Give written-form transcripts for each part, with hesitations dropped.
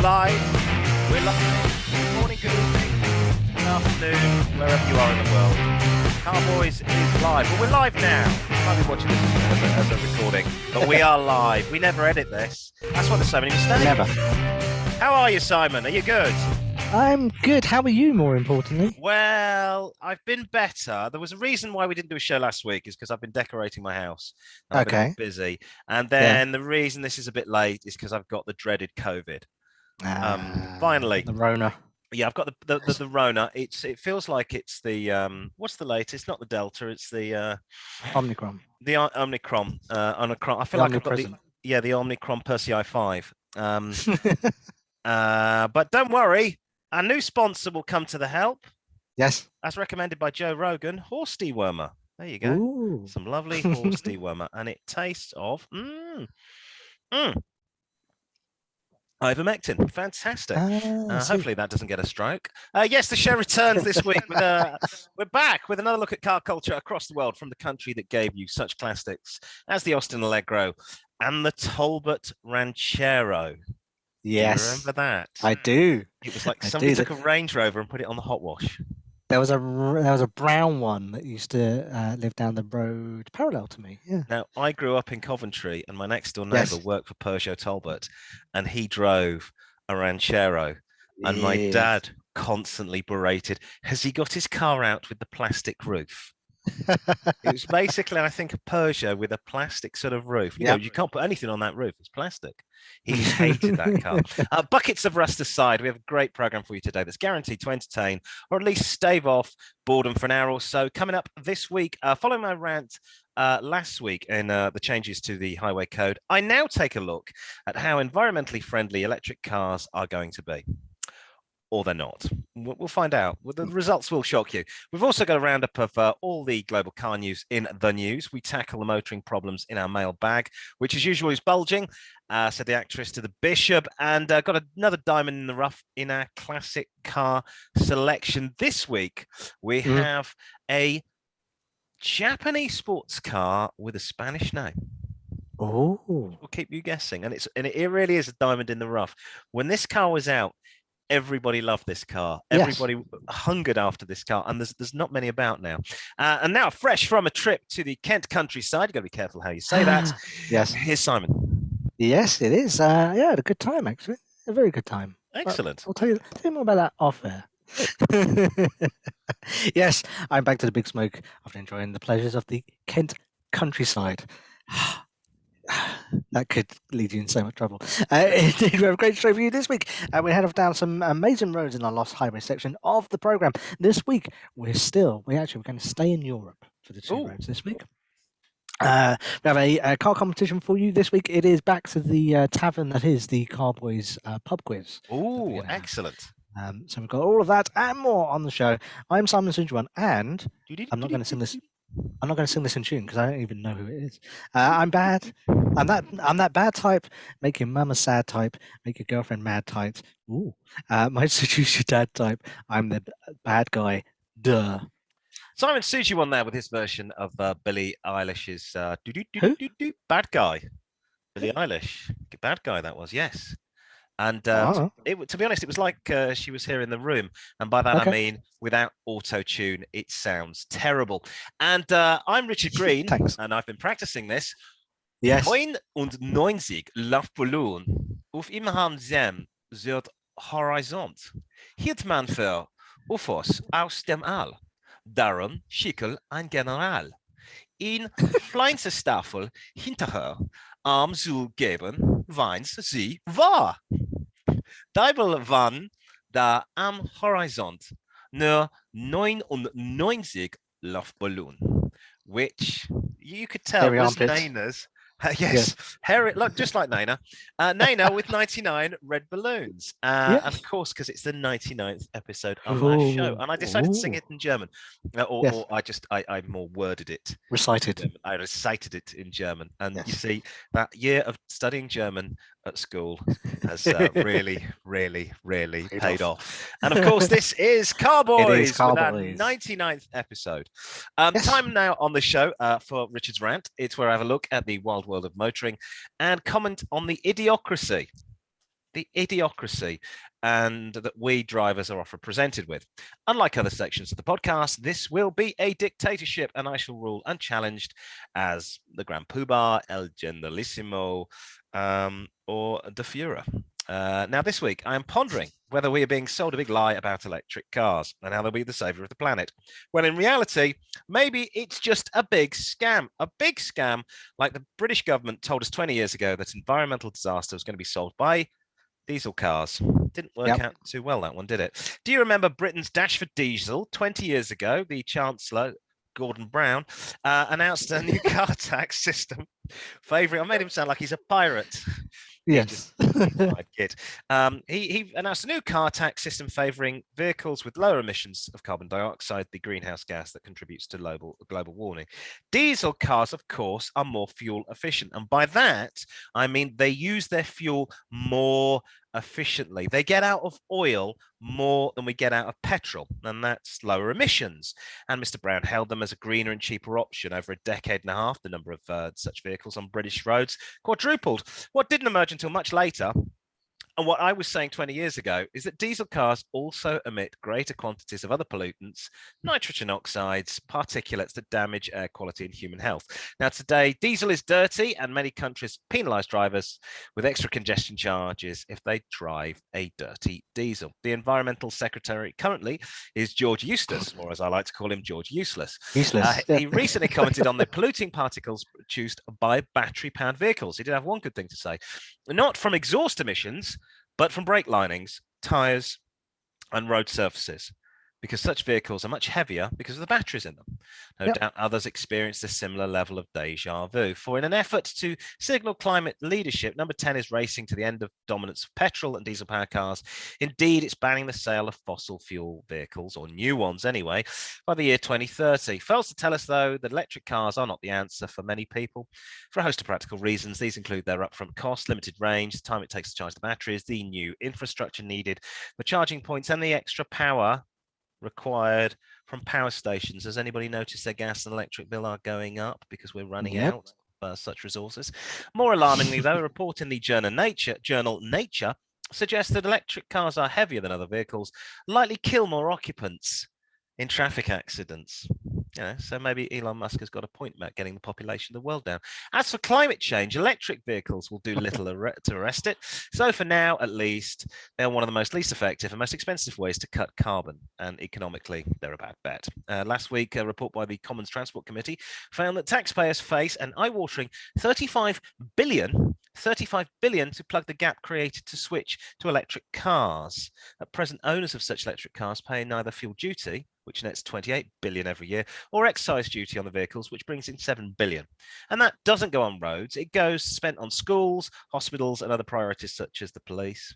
live. We're live. Good morning, good evening, good afternoon, wherever you are in the world. Car-Boyz is live. Well, we're live now. You might be watching this as a recording, but we are live. We never edit this. That's why there's so many mistakes. Never. How are you, Simon? Are you good? I'm good. How are you, more importantly? Well, I've been better. There was a reason why we didn't do a show last week is because I've been decorating my house. I've been a bit busy. And then the reason this is a bit late is because I've got the dreaded COVID. Finally. The Rona. Yeah, I've got the Rona. It feels like it's the what's the latest? Not the Delta. It's the Omicron. The Omicron. Omicron. I feel like I've got the Omicron Persei 5. But don't worry, our new sponsor will come to the help. Yes. As recommended by Joe Rogan, horse dewormer. There you go. Ooh. Some lovely horse dewormer, and it tastes of ivermectin. Fantastic. Hopefully that doesn't get a stroke. Yes, the show returns this week. We're back with another look at car culture across the world, from the country that gave you such classics as the Austin Allegro and the Talbot Ranchero. Yes. Do you remember that? I do. It was like somebody took a Range Rover and put it on the hot wash. There was a brown one that used to live down the road parallel to me. Yeah. Now, I grew up in Coventry, and my next door neighbour worked for Peugeot Talbot, and he drove a Ranchero. And my dad constantly berated, has he got his car out with the plastic roof? It was basically, I think, a Peugeot with a plastic sort of roof. You know, you can't put anything on that roof. It's plastic. He hated that car. Buckets of rust aside, we have a great program for you today that's guaranteed to entertain, or at least stave off boredom for an hour or so. Coming up this week, following my rant last week in the changes to the highway code, I now take a look at how environmentally friendly electric cars are going to be. Or they're not. We'll find out. The results will shock you. We've also got a roundup of all the global car news in the news. We tackle the motoring problems in our mailbag, which as usual is bulging, said the actress to the bishop, and got another diamond in the rough in our classic car selection. This week, we have a Japanese sports car with a Spanish name. Oh. We'll keep you guessing. And it really is a diamond in the rough. When this car was out, everybody loved this car. Everybody hungered after this car, and there's not many about now. And now, fresh from a trip to the Kent countryside, you've got to be careful how you say that. Yes. Here's Simon. Yes, it is. Yeah, I had a good time, actually. A very good time. Excellent. I'll tell you more about that off air. Yes, I'm back to the big smoke after enjoying the pleasures of the Kent countryside. That could lead you in so much trouble. Indeed, we have a great show for you this week. We head off down some amazing roads in our Lost Highway section of the programme. This week, we're going to stay in Europe for the two roads this week. We have a car competition for you this week. It is back to the tavern that is the Car-Boyz pub quiz. Oh, excellent. So we've got all of that and more on the show. I'm Simon Sinjuan, and I'm not going to sing this. I'm not going to sing this in tune because I don't even know who it is. I'm bad. I'm that bad type. Make your mama sad type. Make your girlfriend mad type. Ooh. Might seduce your dad type. I'm the bad guy. Duh. Simon Suji won there with his version of Billie Eilish's Bad Guy. Billie Eilish. Bad Guy, that was, yes. And to be honest, it was like she was here in the room. And by that, I mean, without auto-tune, it sounds terrible. And I'm Richard Green, and I've been practicing this. Yes. 99 Luftballon auf immerhamsam Süd Horizont. Hielt man für UFOs aus dem All. Darum schickel ein General. In Fleinstestaffel hinterher Arm zu geben, weins sie wahr. Dabei waren da am Horizont nur 99 Luftballon, which you could tell was Naina's. Yes, hairy, look, just like Naina. Naina with 99 red balloons. And of course, because it's the 99th episode of our show. And I decided to sing it in German. Or I more worded it. Recited. I recited it in German. And you see, that year of studying German at school has really, really, really paid off. And of course, this is Car-Boyz with our 99th episode. Time now on the show for Richard's Rant. It's where I have a look at the wild world of motoring and comment on the idiocracy the idiocracy and that we drivers are often presented with. Unlike other sections of the podcast, this will be a dictatorship, and I shall rule unchallenged as the Grand Poobah, El Generalissimo, or the Führer. Now, this week, I am pondering whether we are being sold a big lie about electric cars and how they'll be the savior of the planet, when in reality, maybe it's just a big scam like the British government told us 20 years ago that environmental disaster was going to be solved by diesel cars. Didn't work out too well, that one, did it? Do you remember Britain's dash for diesel 20 years ago? The Chancellor, Gordon Brown, announced a new car tax system favouring. I made him sound like he's a pirate. Yes. He announced a new car tax system favouring vehicles with lower emissions of carbon dioxide, the greenhouse gas that contributes to global warming. Diesel cars, of course, are more fuel efficient. And by that, I mean they use their fuel more efficiently. They get out of oil more than we get out of petrol, and that's lower emissions. And Mr. Brown held them as a greener and cheaper option. Over a decade and a half, the number of such vehicles on British roads quadrupled. What didn't emerge until much later, and what I was saying 20 years ago, is that diesel cars also emit greater quantities of other pollutants, nitrogen oxides, particulates that damage air quality and human health. Now, today, diesel is dirty, and many countries penalise drivers with extra congestion charges if they drive a dirty diesel. The Environmental Secretary currently is George Eustace, or as I like to call him, George Useless. He recently commented on the polluting particles produced by battery-powered vehicles. He did have one good thing to say. Not from exhaust emissions, but from brake linings, tyres, and road surfaces, because such vehicles are much heavier because of the batteries in them. No doubt others experienced a similar level of deja vu. For in an effort to signal climate leadership, number 10 is racing to the end of dominance of petrol and diesel power cars. Indeed, it's banning the sale of fossil fuel vehicles, or new ones anyway, by the year 2030. Fails to tell us, though, that electric cars are not the answer for many people for a host of practical reasons. These include their upfront cost, limited range, the time it takes to charge the batteries, the new infrastructure needed for charging points, and the extra power required from power stations. Has anybody noticed their gas and electric bill are going up because we're running out of such resources? More alarmingly, though, a report in the journal Nature suggests that electric cars are heavier than other vehicles, likely kill more occupants in traffic accidents. So maybe Elon Musk has got a point about getting the population of the world down. As for climate change, electric vehicles will do little to arrest it. So for now, at least, they're one of the most least effective and most expensive ways to cut carbon. And economically, they're a bad bet. Last week, a report by the Commons Transport Committee found that taxpayers face an eye-watering $35 billion to plug the gap created to switch to electric cars. At present, owners of such electric cars pay neither fuel duty, which nets 28 billion every year, or excise duty on the vehicles, which brings in 7 billion. And that doesn't go on roads. It goes spent on schools, hospitals, and other priorities such as the police.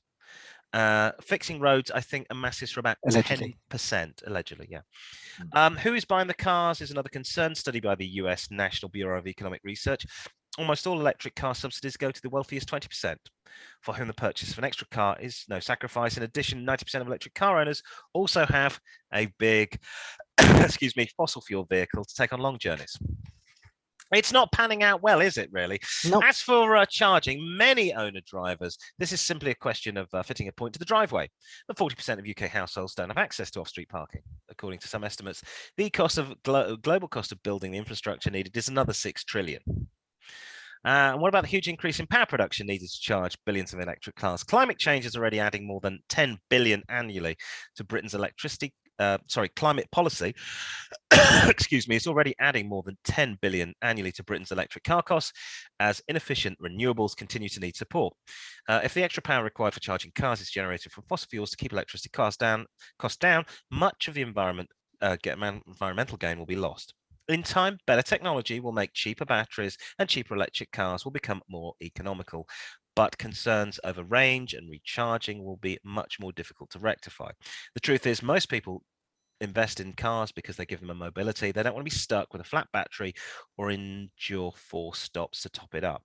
Fixing roads, I think, amasses for about 10%, allegedly, Who is buying the cars is another concern. Study by the US National Bureau of Economic Research. Almost all electric car subsidies go to the wealthiest 20%, for whom the purchase of an extra car is no sacrifice. In addition, 90% of electric car owners also have a big, fossil fuel vehicle to take on long journeys. It's not panning out well, is it, really? Nope. As for charging, many owner-drivers, this is simply a question of fitting a point to the driveway. But 40% of UK households don't have access to off-street parking. According to some estimates, the cost of global cost of building the infrastructure needed is another 6 trillion. What about the huge increase in power production needed to charge billions of electric cars? Climate change is already adding more than 10 billion annually to Britain's climate policy. It's already adding more than 10 billion annually to Britain's electric car costs as inefficient renewables continue to need support. If the extra power required for charging cars is generated from fossil fuels to keep electricity costs down, much of the environmental gain will be lost. In time, better technology will make cheaper batteries, and cheaper electric cars will become more economical. But concerns over range and recharging will be much more difficult to rectify. The truth is, most people invest in cars because they give them a mobility. They don't want to be stuck with a flat battery or endure 4 stops to top it up.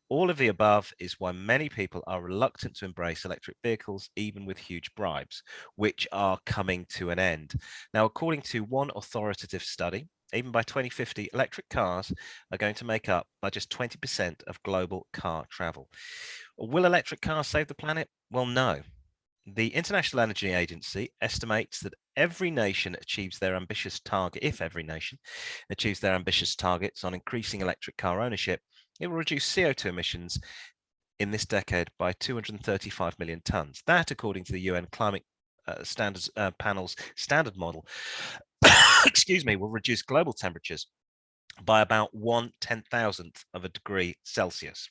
All of the above is why many people are reluctant to embrace electric vehicles, even with huge bribes, which are coming to an end. Now, according to one authoritative study, even by 2050, electric cars are going to make up by just 20% of global car travel. Will electric cars save the planet? Well, no. The International Energy Agency estimates that every nation achieves their ambitious target. If every nation achieves their ambitious targets on increasing electric car ownership, it will reduce CO2 emissions in this decade by 235 million tons. That, according to the UN Climate Standards Panel's standard model, excuse me, will reduce global temperatures by about 1/10,000th of a degree Celsius.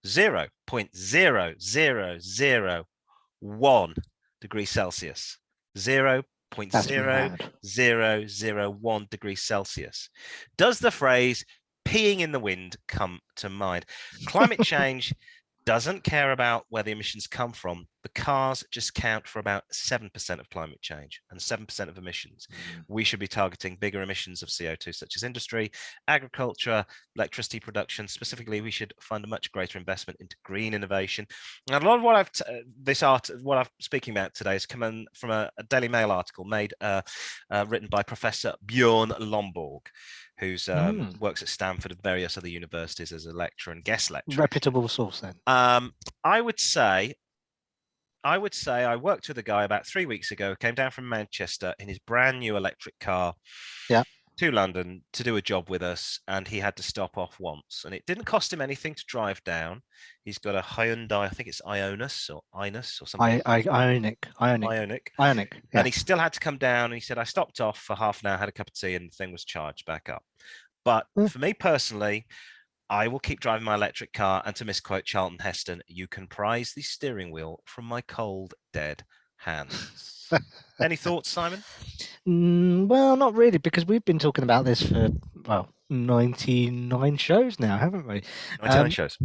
0.00001 degrees Celsius. 0.0001 degrees Celsius. Does the phrase peeing in the wind come to mind? Climate change doesn't care about where the emissions come from. The cars just count for about 7% of climate change and 7% of emissions. We should be targeting bigger emissions of CO2, such as industry, agriculture, electricity production. Specifically, we should fund a much greater investment into green innovation. And a lot of what what I'm speaking about today is coming from a Daily Mail article written by Professor Bjorn Lomborg, who's works at Stanford and various other universities as a lecturer and guest lecturer. Reputable source, then. I would say I worked with a guy about 3 weeks ago, came down from Manchester in his brand new electric car to London to do a job with us, and he had to stop off once, and it didn't cost him anything to drive down. He's got a Hyundai, I think it's Ionus or something. Ionic. Yeah. And he still had to come down, and he said, I stopped off for half an hour, had a cup of tea, and the thing was charged back up. But for me personally, I will keep driving my electric car, and to misquote Charlton Heston, you can prize the steering wheel from my cold, dead hands. Any thoughts, Simon? Well, not really, because we've been talking about this for, 99 shows now, haven't we? 99 shows.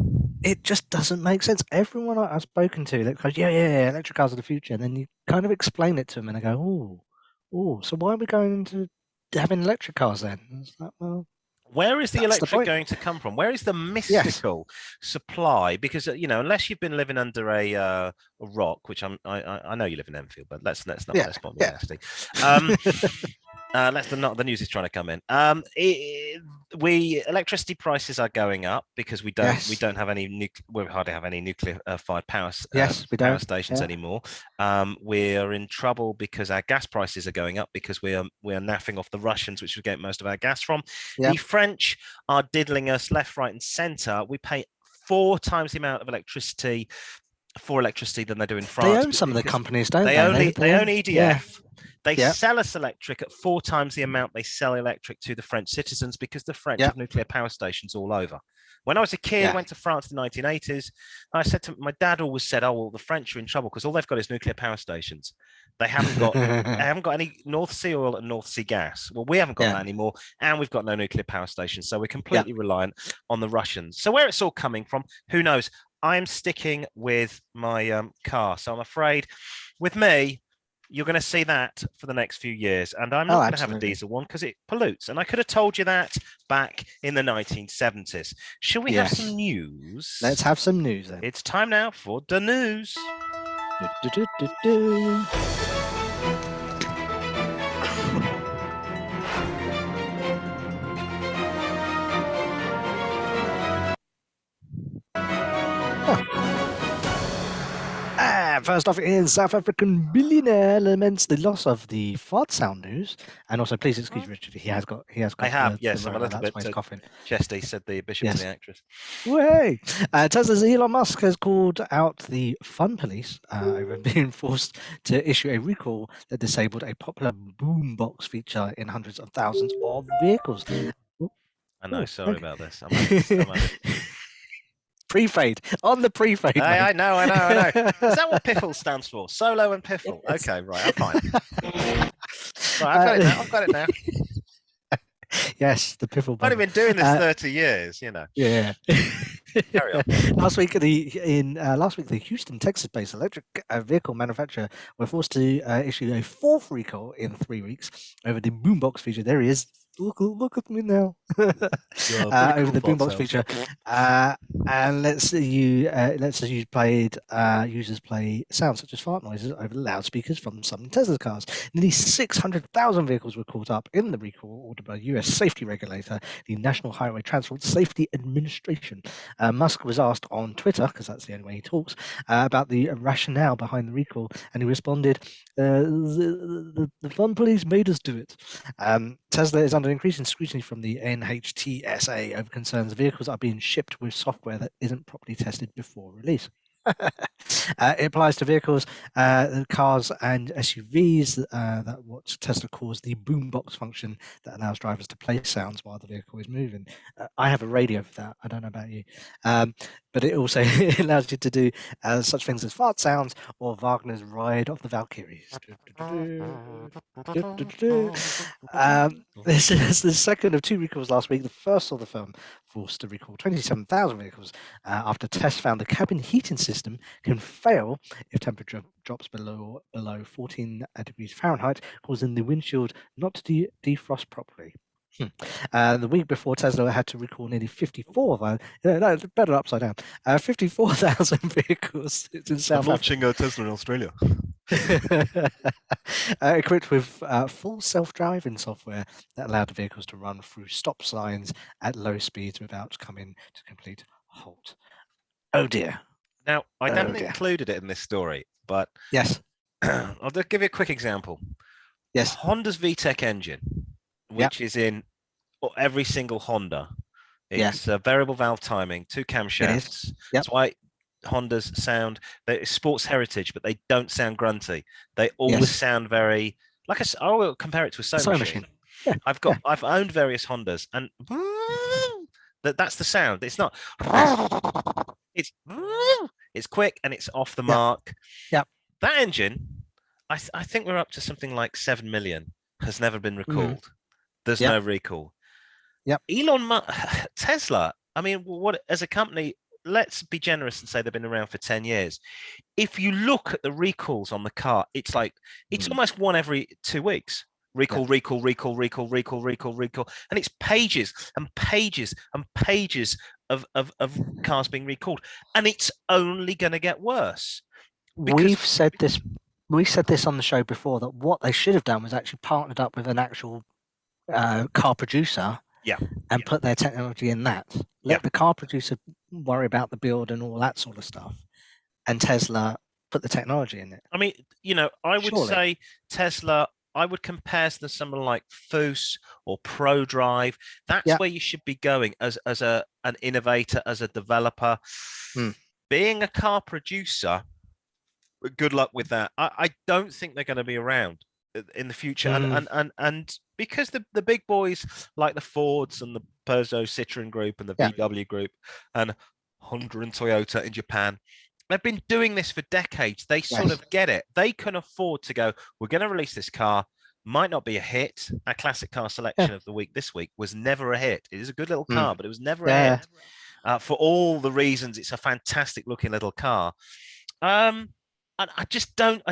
It just doesn't make sense. Everyone I've spoken to that goes, yeah, electric cars are the future. And then you kind of explain it to them and they go, oh, so why are we going into having electric cars then? It's like, well, where is the electric going to come from? Where is the mystical supply? Because unless you've been living under a rock, which I know you live in Enfield, but let's not be nasty. The news is trying to come in. Electricity prices are going up because we don't have any we hardly have any nuclear fired power stations anymore. We're in trouble because our gas prices are going up because we are naffing off the Russians, which we get most of our gas from. The French are diddling us left, right, and centre. We pay 4 times the amount of electricity than they do in France. They own some of the companies, don't they? They own EDF. They sell us electric at 4 times the amount they sell electric to the French citizens because the French have nuclear power stations all over. When I was a kid, I went to France in the 1980s. I said to my dad, always said, "Oh, well, the French are in trouble because all they've got is nuclear power stations. They haven't got any North Sea oil and North Sea gas. Well, we haven't got that anymore, and we've got no nuclear power stations, so we're completely reliant on the Russians. So where it's all coming from, who knows? I'm sticking with my car, so I'm afraid with me, you're going to see that for the next few years. And I'm not going to have a diesel one because it pollutes. And I could have told you that back in the 1970s. Shall we have some news? Let's have some news then. It's time now for the news. First off, is South African billionaire laments the loss of the fart sound news, and also please excuse Richard. He has got. I have. Yes, I'm a little bit coughing. Chesty said the bishop to the actress. Way. Tesla's Elon Musk has called out the fun police over being forced to issue a recall that disabled a popular boombox feature in hundreds of thousands of vehicles. I know. Sorry about this. Pre-fade on the pre-fade. I know. Is that what Piffle stands for? Solo and Piffle. Yes. Okay, right. I'm fine. Right, I've got it now. Yes, the Piffle. I've only been doing this 30 years, Yeah. Carry on. Last week, the Houston, Texas-based electric vehicle manufacturer were forced to issue a 4th recall in 3 weeks over the boombox feature. There he is. Look at me now. Yeah, pretty Over cool the fart boombox sounds. feature. And let's say you played users play sounds such as fart noises over the loudspeakers from some Tesla cars. Nearly 600,000 vehicles were caught up in the recall ordered by U.S. safety regulator, the National Highway Transport Safety Administration. Musk was asked on Twitter, because that's the only way he talks, about the rationale behind the recall, and he responded, "The fun police made us do it." Tesla is under increasing scrutiny from the NHTSA over concerns vehicles are being shipped with software that isn't properly tested before release. It applies to vehicles, cars, and SUVs. That what Tesla calls the boombox function that allows drivers to play sounds while the vehicle is moving. I have a radio for that. I don't know about you, but it also allows you to do such things as fart sounds or Wagner's Ride of the Valkyries. This is the second of two recalls last week. The first saw the firm forced to recall 27,000 vehicles after tests found the cabin heating system can fail if temperature drops below 14 degrees Fahrenheit, causing the windshield not to defrost properly. The week before, Tesla had to recall nearly 54,000. No, better upside down. 54,000 vehicles in South launching Africa. a Tesla in Australia. Equipped with full self-driving software that allowed the vehicles to run through stop signs at low speeds without coming to complete halt. Oh dear. Now, I Oh haven't dear. included it in this story, but Yes. I'll just give you a quick example. Yes. Honda's VTEC engine, which is in every single Honda. It's a variable valve timing, 2 camshafts. Yep. That's why Hondas sound, they're sports heritage, but they don't sound grunty. They always sound very, like I will compare it to a sewing machine. Yeah. I've owned various Hondas, and that's the sound. It's not. It's quick and it's off the mark. Yep. That engine, I think we're up to something like 7 million, has never been recalled. There's no recall. Yep. Tesla, I mean, what as a company, let's be generous and say they've been around for 10 years. If you look at the recalls on the car, it's like it's almost one every 2 weeks. Recall, recall, recall, recall, recall, recall, recall. And it's pages and pages and pages of cars being recalled. And it's only going to get worse. We've said this on the show before, that what they should have done was actually partnered up with an actual car producer and put their technology in that. Let the car producer worry about the build and all that sort of stuff, and Tesla put the technology in it. I mean, I would say Tesla, I would compare to someone like Foose or ProDrive. That's where you should be going as an innovator, as a developer. Being a car producer, good luck with that. I don't think they're going to be around in the future, and because the big boys like the Fords and the Peugeot Citroen Group and the VW Group and Honda and Toyota in Japan, they've been doing this for decades. They sort of get it. They can afford to go, we're going to release this car. Might not be a hit. Our classic car selection of the week this week was never a hit. It is a good little car, but it was never a hit. For all the reasons, it's a fantastic looking little car. And I just don't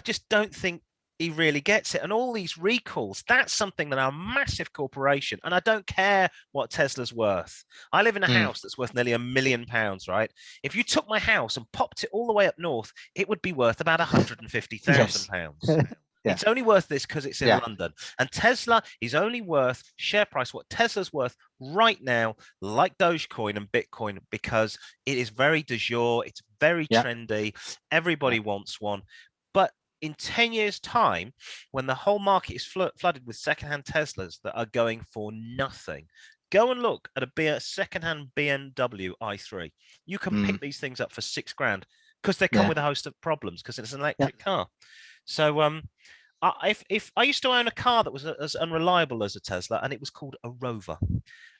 think he really gets it. And all these recalls, that's something that a massive corporation, and I don't care what Tesla's worth. I live in a house that's worth nearly £1 million, right? If you took my house and popped it all the way up north, it would be worth about £150,000. It's only worth this because it's in London. And Tesla is only worth share price what Tesla's worth right now, like Dogecoin and Bitcoin, because it is very du jour. It's very trendy. Everybody wants one. But in 10 years' time, when the whole market is flooded with secondhand Teslas that are going for nothing, go and look at a secondhand BMW i3. You can pick these things up for £6,000 because they come with a host of problems because it's an electric car. So if I used to own a car that was as unreliable as a Tesla, and it was called a Rover,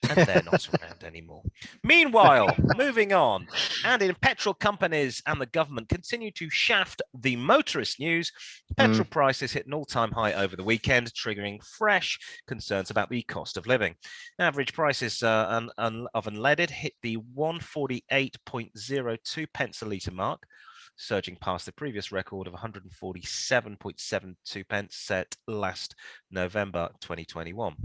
and they're not around anymore. Meanwhile, moving on, and in petrol companies and the government continue to shaft the motorist news, petrol prices hit an all-time high over the weekend, triggering fresh concerns about the cost of living. Average prices of unleaded hit the 148.02 pence a litre mark, surging past the previous record of 147.72 pence set last November 2021.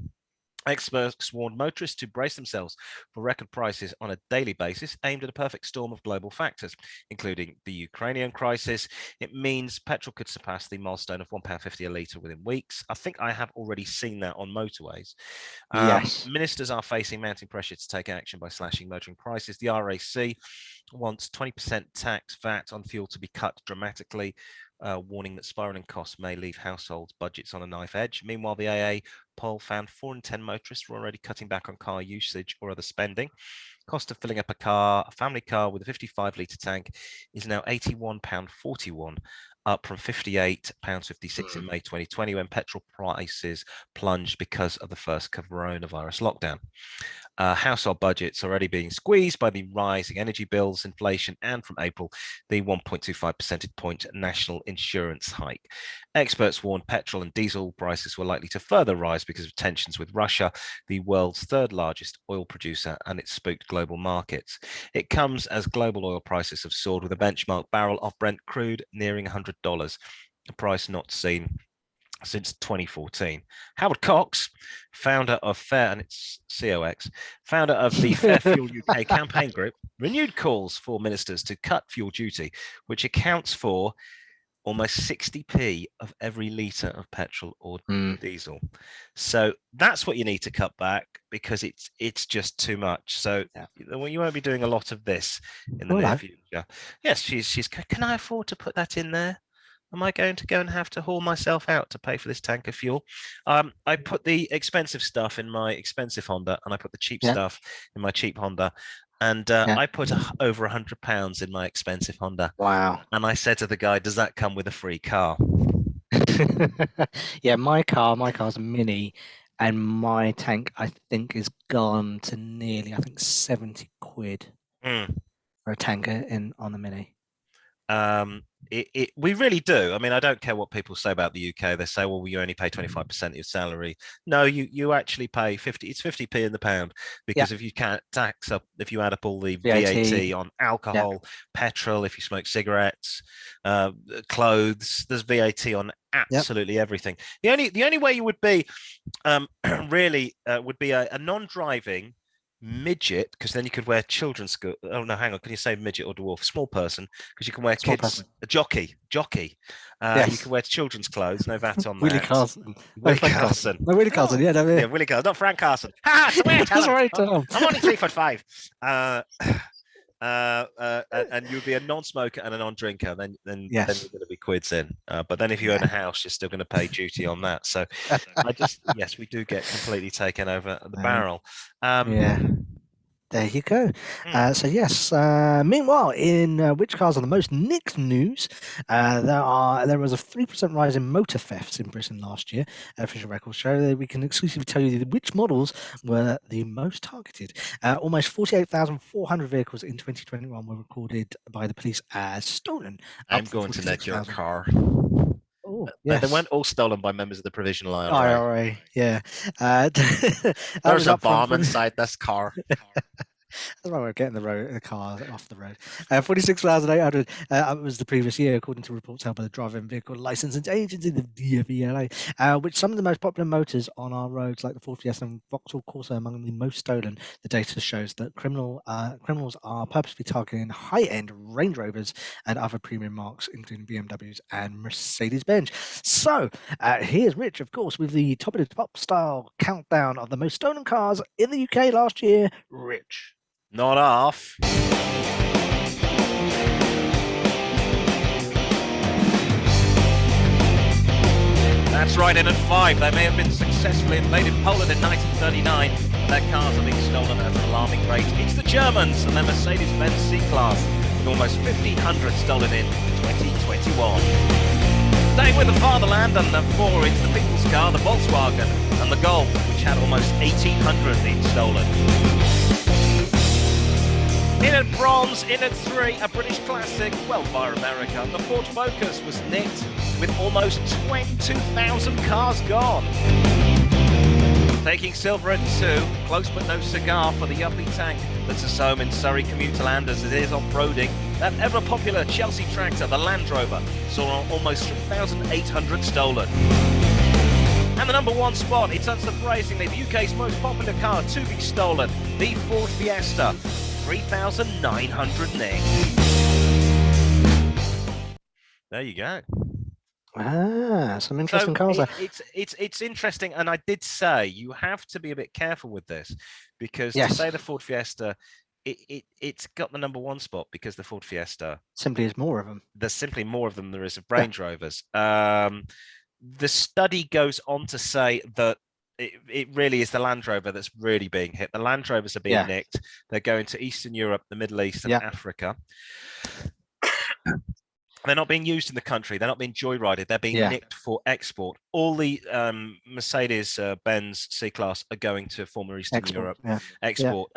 Experts warned motorists to brace themselves for record prices on a daily basis, aimed at a perfect storm of global factors, including the Ukrainian crisis. It means petrol could surpass the milestone of £1.50 a litre within weeks. I think I have already seen that on motorways. Yes. Ministers are facing mounting pressure to take action by slashing motoring prices. The RAC wants 20% tax VAT on fuel to be cut dramatically, warning that spiralling costs may leave households' budgets on a knife edge. Meanwhile, the AA poll found 4 in 10 motorists were already cutting back on car usage or other spending. Cost of filling up a family car with a 55-litre tank is now £81.41, up from £58.56 in May 2020, when petrol prices plunged because of the first coronavirus lockdown. Household budgets are already being squeezed by the rising energy bills, inflation, and from April, the 1.25 percentage point national insurance hike. Experts warned petrol and diesel prices were likely to further rise because of tensions with Russia, the world's third largest oil producer, and its spooked global markets. It comes as global oil prices have soared, with a benchmark barrel of Brent crude nearing $100, a price not seen since 2014. Howard Cox, founder of Fair, and it's COX, founder of the Fair Fuel UK campaign group, renewed calls for ministers to cut fuel duty, which accounts for almost 60p of every litre of petrol or diesel. So that's what you need to cut back, because it's just too much. So you won't be doing a lot of this in the near future. Yes, she's. Can I afford to put that in there? Am I going to go and have to haul myself out to pay for this tank of fuel? I put the expensive stuff in my expensive Honda, and I put the cheap stuff in my cheap Honda. And I put over £100 in my expensive Honda. Wow. And I said to the guy, does that come with a free car? Yeah, my car's a Mini, and my tank, I think, is gone to nearly, I think, 70 quid for a tanker on the Mini. We really do. I mean, I don't care what people say about the UK. They say, well, you only pay 25% of your salary. No, you actually pay 50. It's 50p in the pound, because if you can't tax up, if you add up all the VAT on alcohol, petrol, if you smoke cigarettes, clothes, there's VAT on absolutely everything. The only way you would be really would be a non-driving midget, because then you could wear children's oh no, hang on, can you say midget or dwarf? Small person, because you can wear small kids person. A jockey you can wear children's clothes, no VAT on Willie that. Carson. Willie Carson. No, Willie Carson. Yeah, no, yeah, Willie Carson, not Frank Carson. It's the way I tell him. I'm only 3'5". And you'd be a non-smoker and a non-drinker, then you're going to be quids in. But then if you own a house, you're still going to pay duty on that. So yes, we do get completely taken over the barrel. There you go. So yes. Meanwhile, in which cars are the most nicked news, there was a 3% rise in motor thefts in Britain last year. Official records show that we can exclusively tell you which models were the most targeted. Almost 48,400 vehicles in 2021 were recorded by the police as stolen. I'm going to nick your car. Oh, yes. They weren't all stolen by members of the Provisional IRA. IRA, yeah. There's a bomb inside this car. That's why we're getting the car off the road. 46,800 was the previous year, according to reports held by the Driving Vehicle Licensing Agency, the DVLA, which some of the most popular motors on our roads, like the Ford Fiesta and Vauxhall Corsa, among the most stolen. The data shows that criminals are purposely targeting high-end Range Rovers and other premium marques, including BMWs and Mercedes-Benz. So here's Rich, of course, with the top of the pop style countdown of the most stolen cars in the UK last year. Rich. Not off. That's right, in at 5. They may have been successfully invaded Poland in 1939. Their cars are being stolen at an alarming rate. It's the Germans and their Mercedes-Benz C-Class, with almost 1,500 stolen in 2021. Staying with the fatherland, and at 4, it's the people's car, the Volkswagen, and the Golf, which had almost 1,800 being stolen. In at bronze, in at 3, a British classic, well, via America, the Ford Focus was nicked with almost 22,000 cars gone. Taking silver at 2, close but no cigar for the yuppie tank that's a home in Surrey Commuterland as it is off-roading. That ever-popular Chelsea tractor, the Land Rover, saw almost 1,800 stolen. And the number one spot, it's unsurprisingly the UK's most popular car to be stolen, the Ford Fiesta, 3,900 nick. There you go. Some interesting cars there. It's interesting, and I did say you have to be a bit careful with this, because to say the Ford Fiesta, it's got the number one spot because the Ford Fiesta simply is more of them. There's simply more of them than there is of Range Rovers. The study goes on to say that it really is the Land Rover that's really being hit. The Land Rovers are being nicked. They're going to Eastern Europe, the Middle East, and Africa. They're not being used in the country. They're not being joyrided. They're being nicked for export. All the Mercedes-Benz C-Class are going to former Eastern Europe, export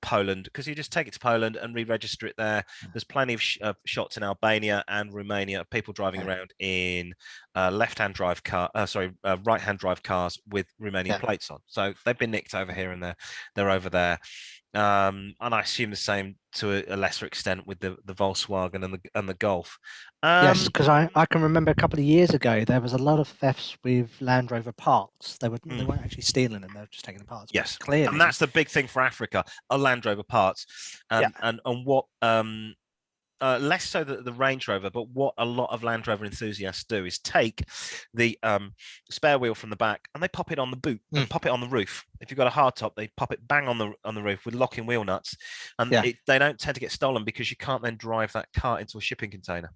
Poland, because you just take it to Poland and re-register it there. There's plenty of shots in Albania and Romania, people driving around in right-hand drive cars with Romanian plates on. So they've been nicked over here and they're over there. And I assume the same to a lesser extent with the Volkswagen and the Golf. Yes, because I can remember a couple of years ago there was a lot of thefts with Land Rover parts. They weren't actually stealing them; they were just taking the parts. Yes, clearly, and that's the big thing for Africa: are Land Rover parts, and what. Less so the Range Rover, but what a lot of Land Rover enthusiasts do is take the spare wheel from the back and they pop it on the boot and pop it on the roof. If you've got a hardtop, they pop it bang on the roof with locking wheel nuts, and they don't tend to get stolen because you can't then drive that car into a shipping container.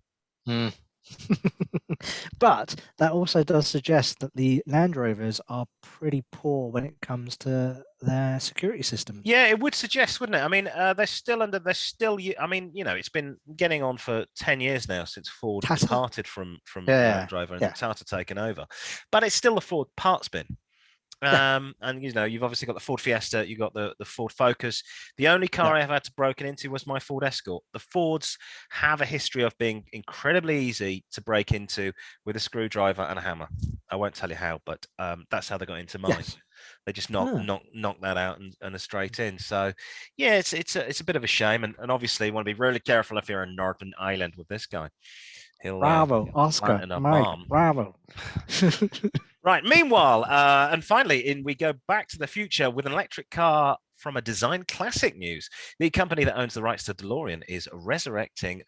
But that also does suggest that the Land Rovers are pretty poor when it comes to their security systems. Yeah, it would suggest, wouldn't it? I mean, I mean, you know, it's been getting on for 10 years now since Ford departed from Land Rover and Tata taken over, but it's still the Ford parts bin. And you know, you've obviously got the Ford Fiesta, you've got the Ford Focus. The only car I ever had to broken into was my Ford Escort. The Fords have a history of being incredibly easy to break into with a screwdriver and a hammer. I won't tell you how, but that's how they got into mine. They just knock that out and are straight in. So yeah, it's a bit of a shame, and obviously you want to be really careful if you're in Northern Ireland with this guy. He'll Oscar, Mike, bravo. Right. Meanwhile, and finally, we go back to the future with an electric car from a design classic news. The company that owns the rights to DeLorean is resurrecting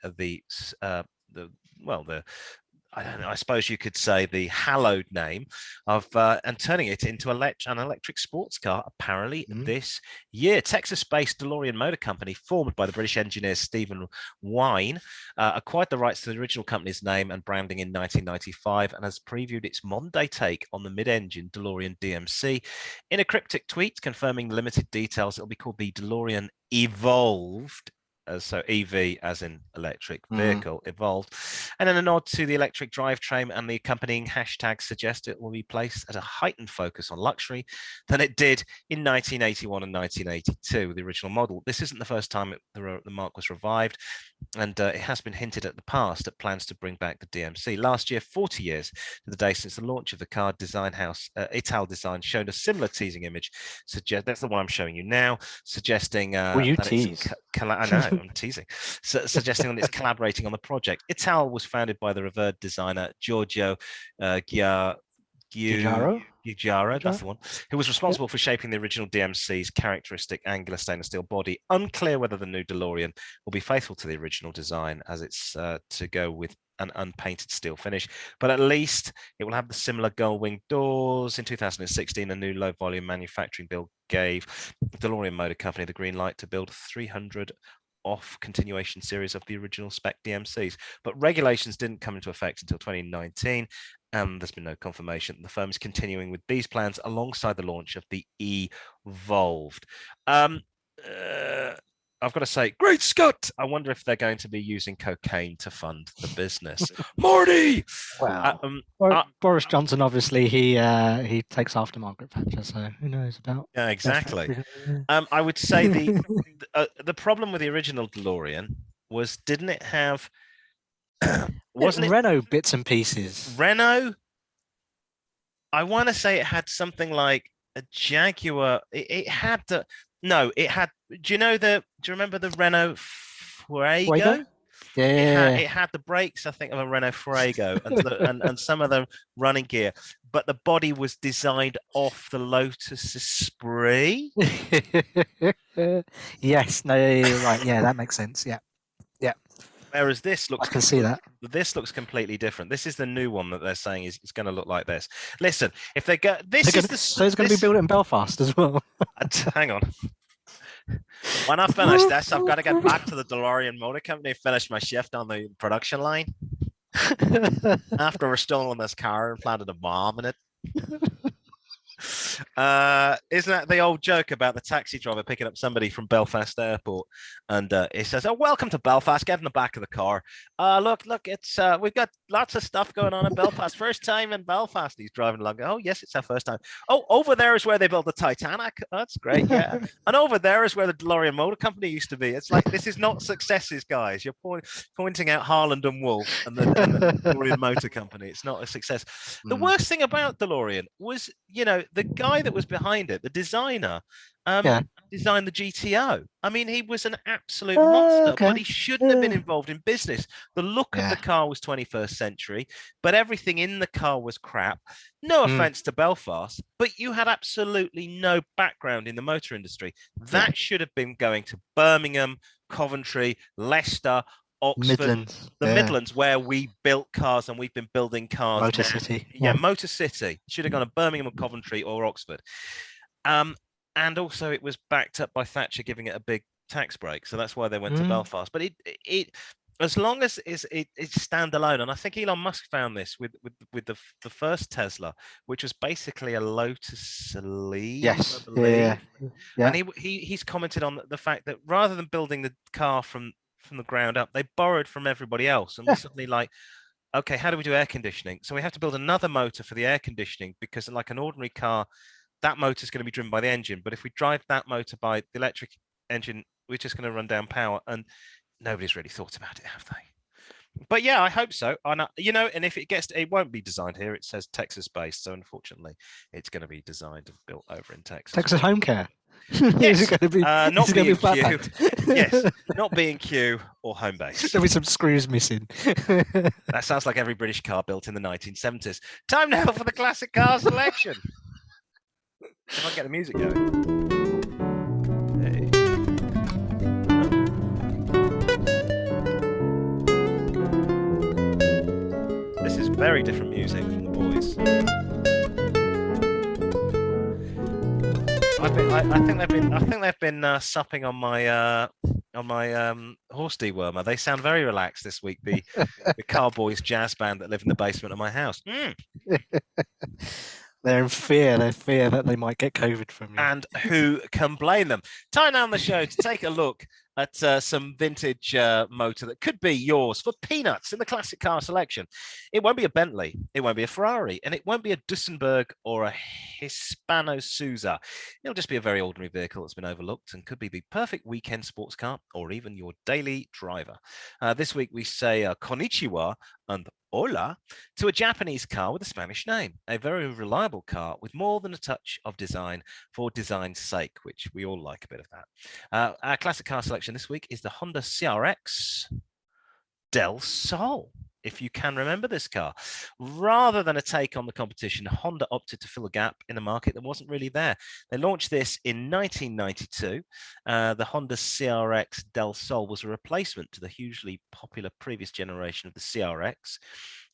I don't know, I suppose you could say the hallowed name of and turning it into an electric sports car apparently this year. Texas-based DeLorean Motor Company, formed by the British engineer Stephen Wine, acquired the rights to the original company's name and branding in 1995 and has previewed its modern-day take on the mid-engine DeLorean DMC. In a cryptic tweet confirming the limited details, it'll be called the DeLorean Evolved. So EV as in electric vehicle, evolved. And then a nod to the electric drivetrain and the accompanying hashtag suggest it will be placed at a heightened focus on luxury than it did in 1981 and 1982 with the original model. This isn't the first time the mark was revived, and it has been hinted at the past at plans to bring back the DMC. Last year, 40 years to the day since the launch of the car, design house Ital Design showed a similar teasing image. That's the one I'm showing you now, suggesting you tease. I know, I'm teasing. Suggesting that it's collaborating on the project. Ital was founded by the revered designer Giorgio Giugiaro, that's the one, who was responsible for shaping the original DMC's characteristic angular stainless steel body. Unclear whether the new DeLorean will be faithful to the original design, as it's to go with an unpainted steel finish, but at least it will have the similar gull-wing doors. In 2016, a new low-volume manufacturing build gave the DeLorean Motor Company the green light to build 300 continuation series of the original spec DMCs, but regulations didn't come into effect until 2019, and there's been no confirmation. The firm is continuing with these plans alongside the launch of the Evolved. I've got to say, great Scott! I wonder if they're going to be using cocaine to fund the business. Marty! Wow. Boris Johnson, obviously, he takes after Margaret Thatcher, so who knows about... Yeah, exactly. I would say the problem with the original DeLorean was, didn't it have... wasn't it Renault bits and pieces? Renault? I want to say it had something like a Jaguar. It had the... No, it had... Do you remember the Renault Fuego? Yeah. It had the brakes, I think, of a Renault Fuego and some of the running gear, but the body was designed off the Lotus Esprit. Yes, no, you're right. Yeah, that makes sense. Yeah. Yeah. Whereas this looks I can see that. This looks completely different. This is the new one that they're saying is it's going to look like this. Listen, if they go, So it's going to be built in Belfast as well. Hang on. When I finish this, I've got to get back to the DeLorean Motor Company, finish my shift on the production line. After we're stolen this car and planted a bomb in it. Isn't that the old joke about the taxi driver picking up somebody from Belfast Airport, and he says, "Oh, welcome to Belfast. Get in the back of the car. Look, it's we've got lots of stuff going on in Belfast. First time in Belfast." He's driving along. Oh, yes, it's our first time. Oh, over there is where they built the Titanic. That's great, yeah. And over there is where the DeLorean Motor Company used to be. It's like, this is not successes, guys. You're pointing out Harland and Wolff and the DeLorean Motor Company. It's not a success. The worst thing about DeLorean was, the guy that was behind it, the designer, designed the GTO. I mean, he was an absolute monster, but he shouldn't have been involved in business. The look of the car was 21st century, but everything in the car was crap. No offense to Belfast, but you had absolutely no background in the motor industry. That should have been going to Birmingham, Coventry, Leicester, Oxford, Midlands, where we built cars, and we've been building cars. Motor City. Yeah, Motor City. Should have gone to Birmingham or Coventry or Oxford. And also it was backed up by Thatcher giving it a big tax break. So that's why they went to Belfast. But it as long as it's standalone, and I think Elon Musk found this with the first Tesla, which was basically a Lotus Elise. Yes. I believe. Yeah. And he's commented on the fact that rather than building the car from the ground up, they borrowed from everybody else, and we're suddenly like, okay, how do we do air conditioning? So we have to build another motor for the air conditioning, because like an ordinary car, that motor is going to be driven by the engine. But if we drive that motor by the electric engine, we're just going to run down power. And nobody's really thought about it, have they? But yeah, I hope so. And if it won't be designed here. It says Texas based. So unfortunately, it's going to be designed and built over in Texas. Texas Home Care. Yes. Is it going to be, not B&Q. Yes, not B&Q or home base. There'll be some screws missing. That sounds like every British car built in the 1970s. Time now for the classic car selection. If I can get the music going. Hey. This is very different music from the boys. I think they've been supping on my horse dewormer. They sound very relaxed this week. The Car-Boyz jazz band that live in the basement of my house. They're in fear. They fear that they might get COVID from you. And who can blame them? Time now on the show to take a look at some vintage motor that could be yours for peanuts in the classic car selection. It won't be a Bentley, it won't be a Ferrari, and it won't be a Duesenberg or a Hispano Suiza. It'll just be a very ordinary vehicle that's been overlooked and could be the perfect weekend sports car or even your daily driver. This week we say konnichiwa and hola to a Japanese car with a Spanish name, a very reliable car with more than a touch of design for design's sake, which we all like a bit of that. Our classic car selection this week is the Honda CRX Del Sol. If you can remember this car. Rather than a take on the competition, Honda opted to fill a gap in a market that wasn't really there. They launched this in 1992. The Honda CRX Del Sol was a replacement to the hugely popular previous generation of the CRX.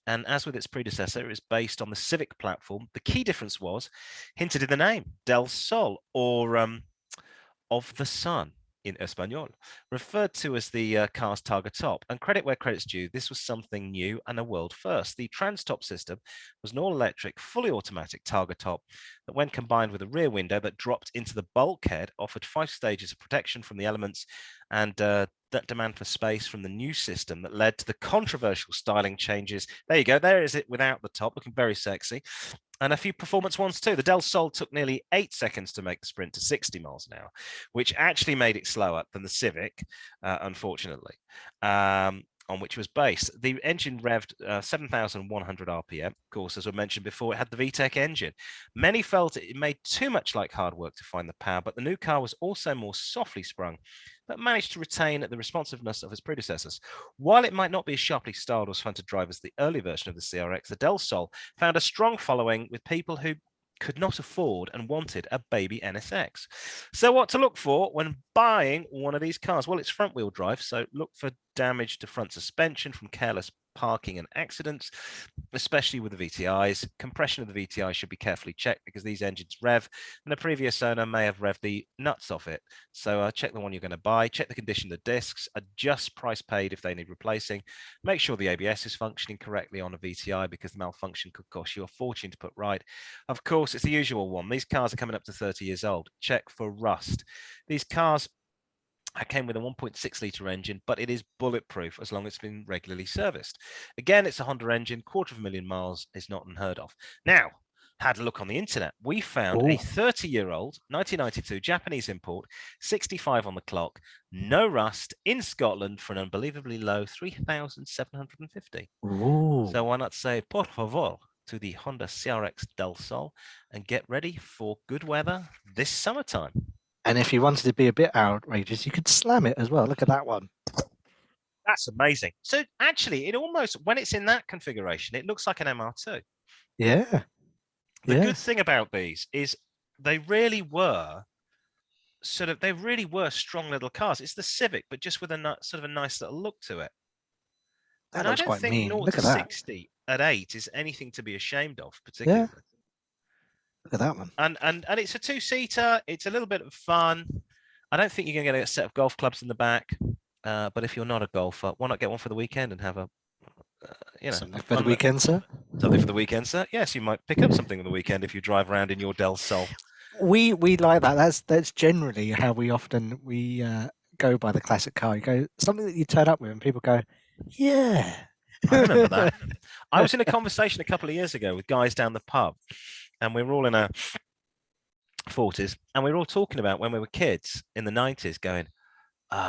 And as with its predecessor, it was based on the Civic platform. The key difference was hinted in the name, Del Sol, or of the sun in Espanol, referred to as the car's Targa top. And credit where credit's due, this was something new and a world first. The Trans-Top system was an all-electric, fully automatic Targa top that, when combined with a rear window that dropped into the bulkhead, offered 5 stages of protection from the elements and that demand for space from the new system that led to the controversial styling changes. There you go. There is it without the top, looking very sexy. And a few performance ones too. The Del Sol took nearly 8 seconds to make the sprint to 60 miles an hour, which actually made it slower than the Civic, unfortunately. on which was based. The engine revved 7,100 RPM. Of course, as I mentioned before, it had the VTEC engine. Many felt it made too much like hard work to find the power, but the new car was also more softly sprung, but managed to retain the responsiveness of its predecessors. While it might not be as sharply styled or as fun to drive as the early version of the CRX, the Del Sol found a strong following with people who could not afford and wanted a baby NSX. So what to look for when buying one of these cars? Well, it's front wheel drive, so look for damage to front suspension from careless parking and accidents, especially with the VTIs. Compression of the VTI should be carefully checked because these engines rev, and the previous owner may have revved the nuts off it. So check the one you're going to buy, check the condition of the discs, adjust price paid if they need replacing, make sure the ABS is functioning correctly on a VTI because the malfunction could cost you a fortune to put right. Of course, it's the usual one. These cars are coming up to 30 years old. Check for rust. These cars came with a 1.6 litre engine, but it is bulletproof as long as it's been regularly serviced. Again, it's a Honda engine, 250,000 miles is not unheard of. Now, had a look on the internet. We found a 30-year-old 1992 Japanese import, 65 on the clock, no rust, in Scotland for an unbelievably low 3,750. So why not say por favor to the Honda CRX Del Sol and get ready for good weather this summertime. And if you wanted to be a bit outrageous, you could slam it as well. Look at that one. That's amazing. So actually, it almost, when it's in that configuration, it looks like an MR2. Yeah. The good thing about these is they really were strong little cars. It's the Civic, but just with a sort of a nice little look to it. That and looks I don't quite think mean. 0 Look to at that. 60 at 8 is anything to be ashamed of, particularly. Yeah. Look at that one. And it's a two-seater. It's a little bit of fun. I don't think you're going to get a set of golf clubs in the back. But if you're not a golfer, why not get one for the weekend and have something for the weekend, sir? Something for the weekend, sir? Yes, you might pick up something on the weekend if you drive around in your Del Sol. We like that. That's generally how we often go by the classic car. You go something that you turn up with, and people go, "Yeah." I remember that. I was in a conversation a couple of years ago with guys down the pub, and we were all in our 40s, and we were all talking about when we were kids in the 90s, going,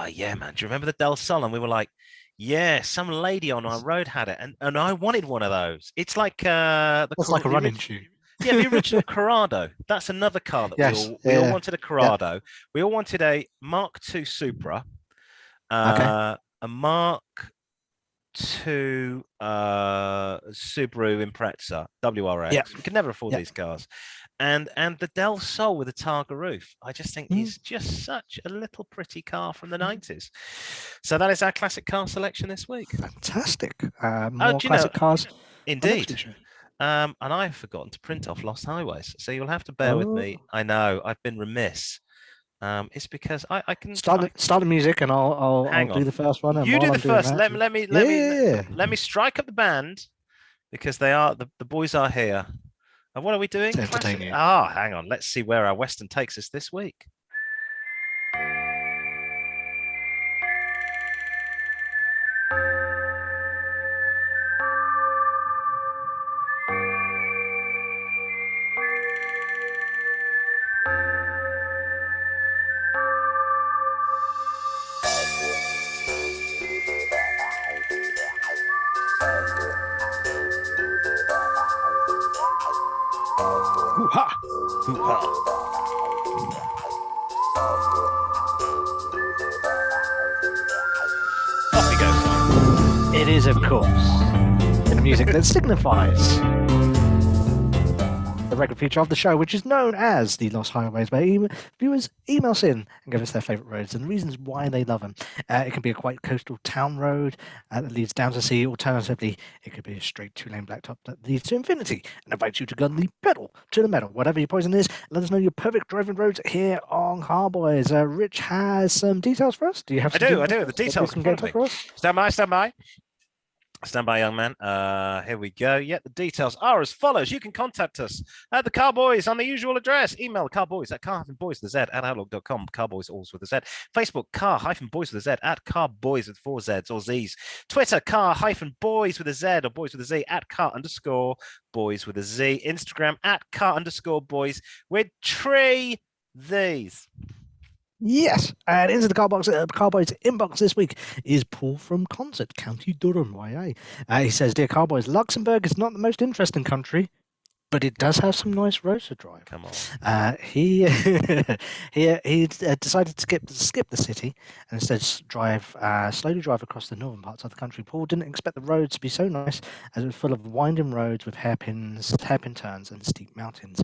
yeah, man, do you remember the Del Sol? And we were like, yeah, some lady on our road had it, and I wanted one of those. It's like it's like a running shoe. Yeah, the original Corrado. That's another car that we all wanted a Corado. Yeah. We all wanted a Mark II Supra, a Mark II Subaru Impreza WRX. Yeah. We could never afford these cars. And the Del Sol with a Targa roof. I just think is just such a little pretty car from the 90s. So that is our classic car selection this week. Fantastic. More classic cars. Indeed. And I've forgotten to print off Lost Highways. So you'll have to bear with me. I know, I've been remiss. It's because I can start the music, and I'll do the first one. And you do the first. Let me strike up the band, because the boys are here. And what are we doing? To entertain you. Hang on. Let's see where our Western takes us this week. Hoo-ha! Hoo-ha! Off we go, Simon. It is, of course, the music that signifies the record feature of the show, which is known as the Lost Highways, where viewers email us in and give us their favourite roads and the reasons why they love them. It can be a quite coastal town road that leads down to sea. Alternatively, it could be a straight 2-lane blacktop that leads to infinity and invites you to gun the pedal to the metal. Whatever your poison is, let us know your perfect driving roads here on Car-Boyz. Rich has some details for us. Do you have? I do. The details in front of me. Stand by. Stand by, young man. Here we go. Yeah, the details are as follows. You can contact us at the Car-Boyz on the usual address. Email the Car-Boyz at car-boys with a Z at outlook.com. Car-Boyz always with a Z. Facebook, car-boys with a Z at Car-Boyz with 4 Zs or Zs. Twitter, car-boys with a Z or boys with a Z at car_boys with a Z. Instagram at car_boys with 3 Zs. Yes, and into the Car-Boyz inbox this week is Paul from Concert, County Durham, YA. He says, "Dear Car-Boyz, Luxembourg is not the most interesting country, but it does have some nice roads to drive." Come on. He he decided to skip the city and instead slowly drive across the northern parts of the country. Paul didn't expect the roads to be so nice, as it was full of winding roads with hairpin turns and steep mountains.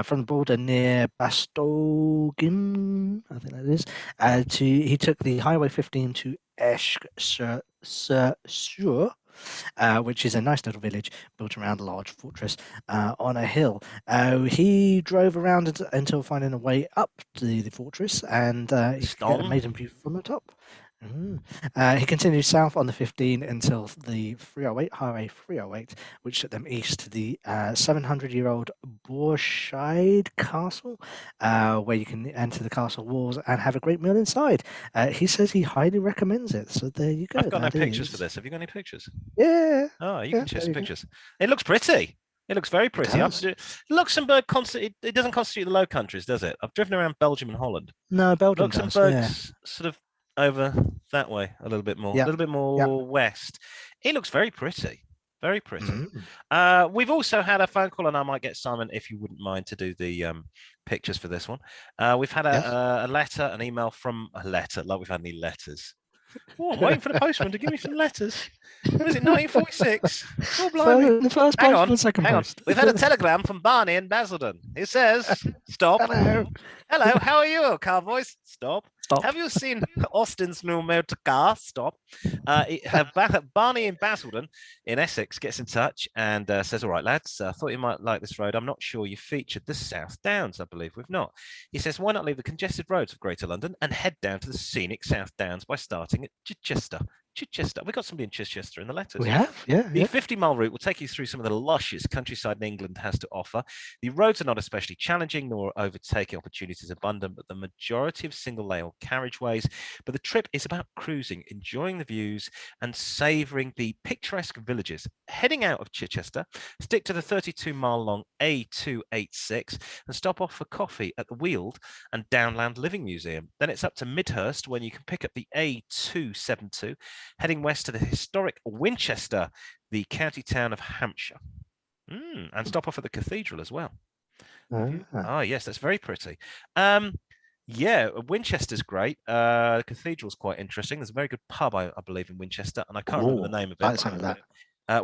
From the border near Bastogim, I think that is, he took the Highway 15 to Esch-sur-Sûre, which is a nice little village built around a large fortress on a hill. He drove around until finding a way up to the fortress, and he could get an amazing view from the top. He continued south on the 15 until the 308, Highway 308, which took them east to the 700-year-old Borscheid Castle, where you can enter the castle walls and have a great meal inside. He says he highly recommends it. So there you go. I've got no pictures for this. Have you got any pictures? Yeah. Oh, you can share some pictures. It looks pretty. It looks very pretty. Luxembourg, it doesn't constitute the Low Countries, does it? I've driven around Belgium and Holland. No, Belgium Luxembourg's sort of over that way a little bit more, west. It looks very pretty. Very pretty. We've also had a phone call, and I might get Simon, if you wouldn't mind, to do the pictures for this one. We've had a letter, an email from a letter, like we've had any letters. Oh, I'm waiting for the postman to give me some letters. What is it, 1946? Oh, blimey. The first hang post on, and the second hang post. on. We've had a telegram from Barney in Basildon. It says, stop. Hello, how are you, Car-Boyz? Stop. Have you seen Austin's new motor car? Stop. Barney in Basildon in Essex gets in touch and says, all right, lads, I thought you might like this road. I'm not sure you featured the South Downs. I believe we've not. He says, why not leave the congested roads of Greater London and head down to the scenic South Downs by starting at Chichester? We got somebody in Chichester in the letters. We have, yeah. The 50-mile route will take you through some of the luscious countryside in England has to offer. The roads are not especially challenging, nor overtaking opportunities abundant, but the majority of single-lane carriageways. But the trip is about cruising, enjoying the views, and savouring the picturesque villages. Heading out of Chichester, stick to the 32-mile-long A286 and stop off for coffee at the Weald and Downland Living Museum. Then it's up to Midhurst, when you can pick up the A272, heading west to the historic Winchester, the county town of Hampshire. And stop off at the cathedral as well. Oh, yes, that's very pretty. Yeah, Winchester's great. Cathedral's quite interesting. There's a very good pub, I believe, in Winchester, and I can't remember the name of it.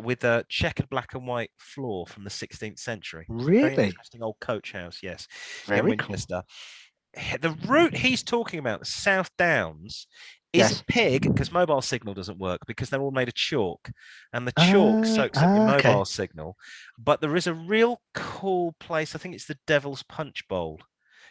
With a checkered black and white floor from the 16th century. Really? Very interesting old coach house, yes. Very in Winchester. Cool. The route he's talking about, the South Downs, is pig, because mobile signal doesn't work, because they're all made of chalk, and the chalk soaks up your mobile signal. But there is a real cool place. I think it's the Devil's Punch Bowl,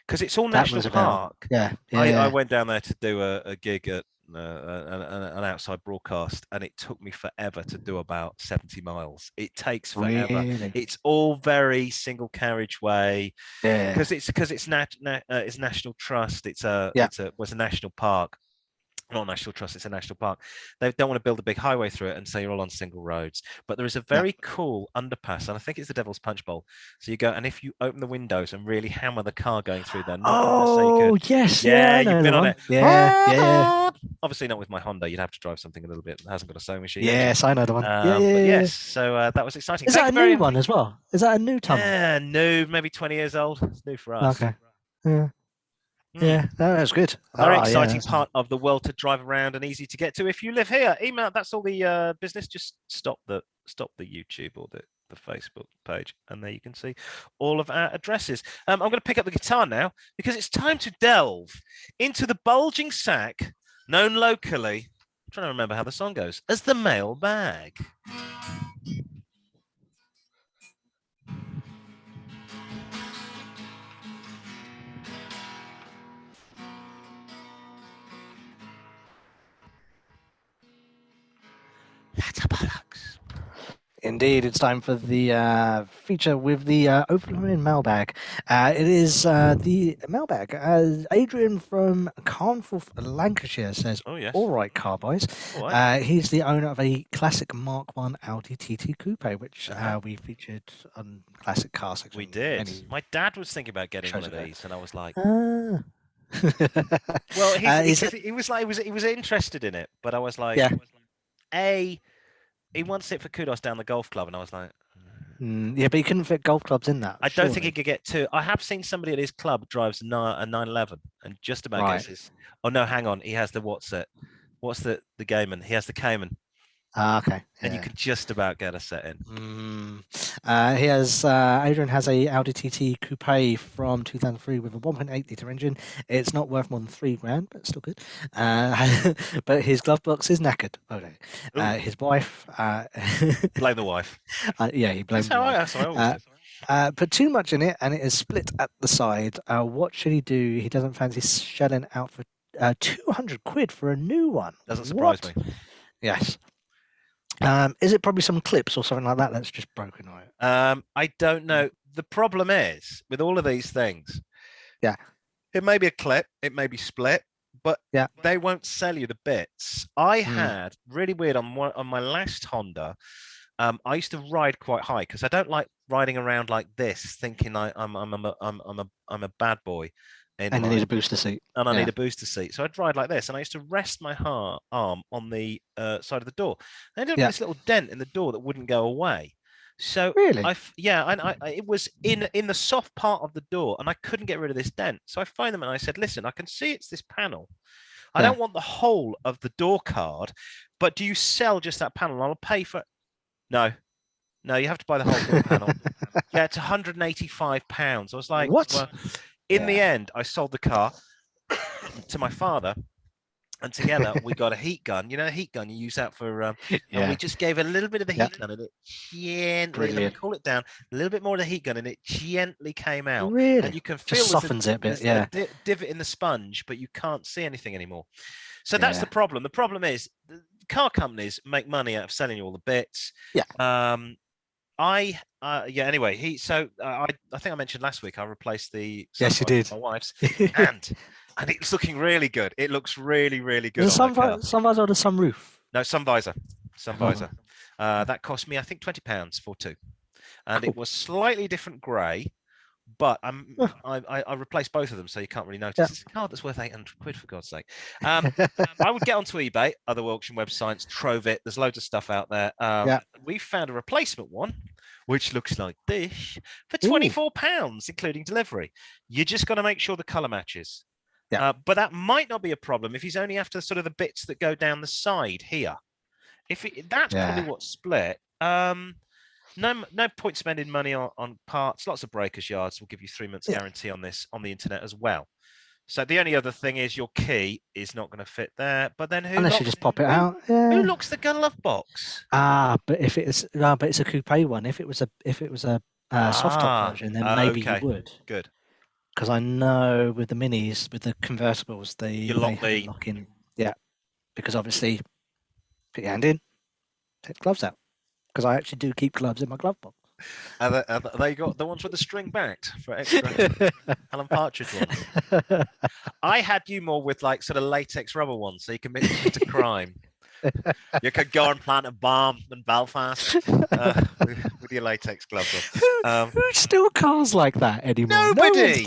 because it's all national park. I went down there to do a gig at an outside broadcast, and it took me forever to do about 70 miles. It takes forever. Really? It's all very single carriageway, because it's National Trust. It's a national park. Not National Trust, it's a national park. They don't want to build a big highway through it, and so you're all on single roads. But there is a very cool underpass, and I think it's the Devil's Punch Bowl. So you go, and if you open the windows and really hammer the car going through there, yes, you've been on it. Yeah. Obviously not with my Honda. You'd have to drive something a little bit that hasn't got a sewing machine. Yes, I know the one. Yes, so that was exciting. Is that a new one as well? Is that a new tunnel? Yeah, new, maybe 20 years old. It's new for us. Okay. Yeah. Yeah, that's good. Very exciting part of the world to drive around and easy to get to if you live here. Email, that's all the business. Just stop the YouTube or the Facebook page, and there you can see all of our addresses. I'm going to pick up the guitar now, because it's time to delve into the bulging sack known locally, I'm trying to remember how the song goes, as the mailbag. Indeed, it's time for the feature with the overflowing mailbag. It is the mailbag. Adrian from Carnforth, Lancashire says, all right, Car-Boyz. He's the owner of a classic Mark 1 Audi TT Coupe, which we featured on Classic Car Section. We did. My dad was thinking about getting one of these, and I was like, Well, he was interested in it, but I was like, he wants it for kudos down the golf club, and I was like, yeah, but you couldn't fit golf clubs in that. I don't think he could get two. I have seen somebody at his club drives a 911 and just about gets his. Oh no, hang on, he has the what's the Cayman? He has the Cayman. Okay. And you can just about get a set in. He has Adrian has a Audi TT Coupe from 2003 with a 1.8 litre engine. It's not worth more than $3,000, but still good. But his glove box is knackered. His wife. Blame the wife. Yeah, he blames the wife. That's how I always put too much in it, and it is split at the side. What should he do? He doesn't fancy shelling out for £200 for a new one. Doesn't surprise me. Yes. Is it probably some clips or something like that that's just broken? Right? I don't know. The problem is with all of these things. Yeah. It may be a clip, it may be split, but they won't sell you the bits. I had really weird on my last Honda. I used to ride quite high because I don't like riding around like this, thinking I'm a bad boy. And I need a booster seat. And I need a booster seat. So I'd ride like this. And I used to rest my arm on the side of the door. And I ended up with this little dent in the door that wouldn't go away. So really? it was in the soft part of the door and I couldn't get rid of this dent. So I phoned them and I said, listen, I can see it's this panel. I don't want the whole of the door card, but do you sell just that panel? I'll pay for it. No, you have to buy the whole door panel. Yeah, it's £185. I was like, what? Well, in the end, I sold the car to my father, and together we got a heat gun. You know, a heat gun you use that for. And we just gave a little bit of the heat gun, and it gently, let me cool it down, a little bit more of the heat gun, and it gently came out. Really? And you can feel just softens it a bit. Yeah. A divot in the sponge, but you can't see anything anymore. So that's the problem. The problem is car companies make money out of selling you all the bits. Yeah. Anyway, I think I mentioned last week I replaced the yes, you did. My wife's and it's looking really good. It looks really, really good. The sun visor or the sunroof? No, sun visor. That cost me I think £20 for two, and it was slightly different grey. But I replaced both of them, so you can't really notice. It's a car that's worth £800 for God's sake. I would get onto eBay, other auction websites, Trove it. There's loads of stuff out there. We found a replacement one, which looks like this, for £24, including delivery. You just got to make sure the colour matches. Yeah. But that might not be a problem if he's only after sort of the bits that go down the side here. That's probably what's split. No point spending money on parts. Lots of breakers yards will give you 3 months guarantee on this on the internet as well. So the only other thing is your key is not going to fit there. But then unless you just pop it out. Who locks the glove box? But if it's but it's a coupe one. If it was a soft top version, then maybe you would. Good. Because I know with the minis, with the convertibles, they lock in. Yeah. Because obviously, put your hand in, take the gloves out. Because I actually do keep gloves in my glove box. They got the ones with the string backed for extra Alan Partridge ones. I had you more with like sort of latex rubber ones, so you can mix it to crime. You could go and plant a bomb in Belfast with your latex gloves on. Who still cars like that anymore? Nobody.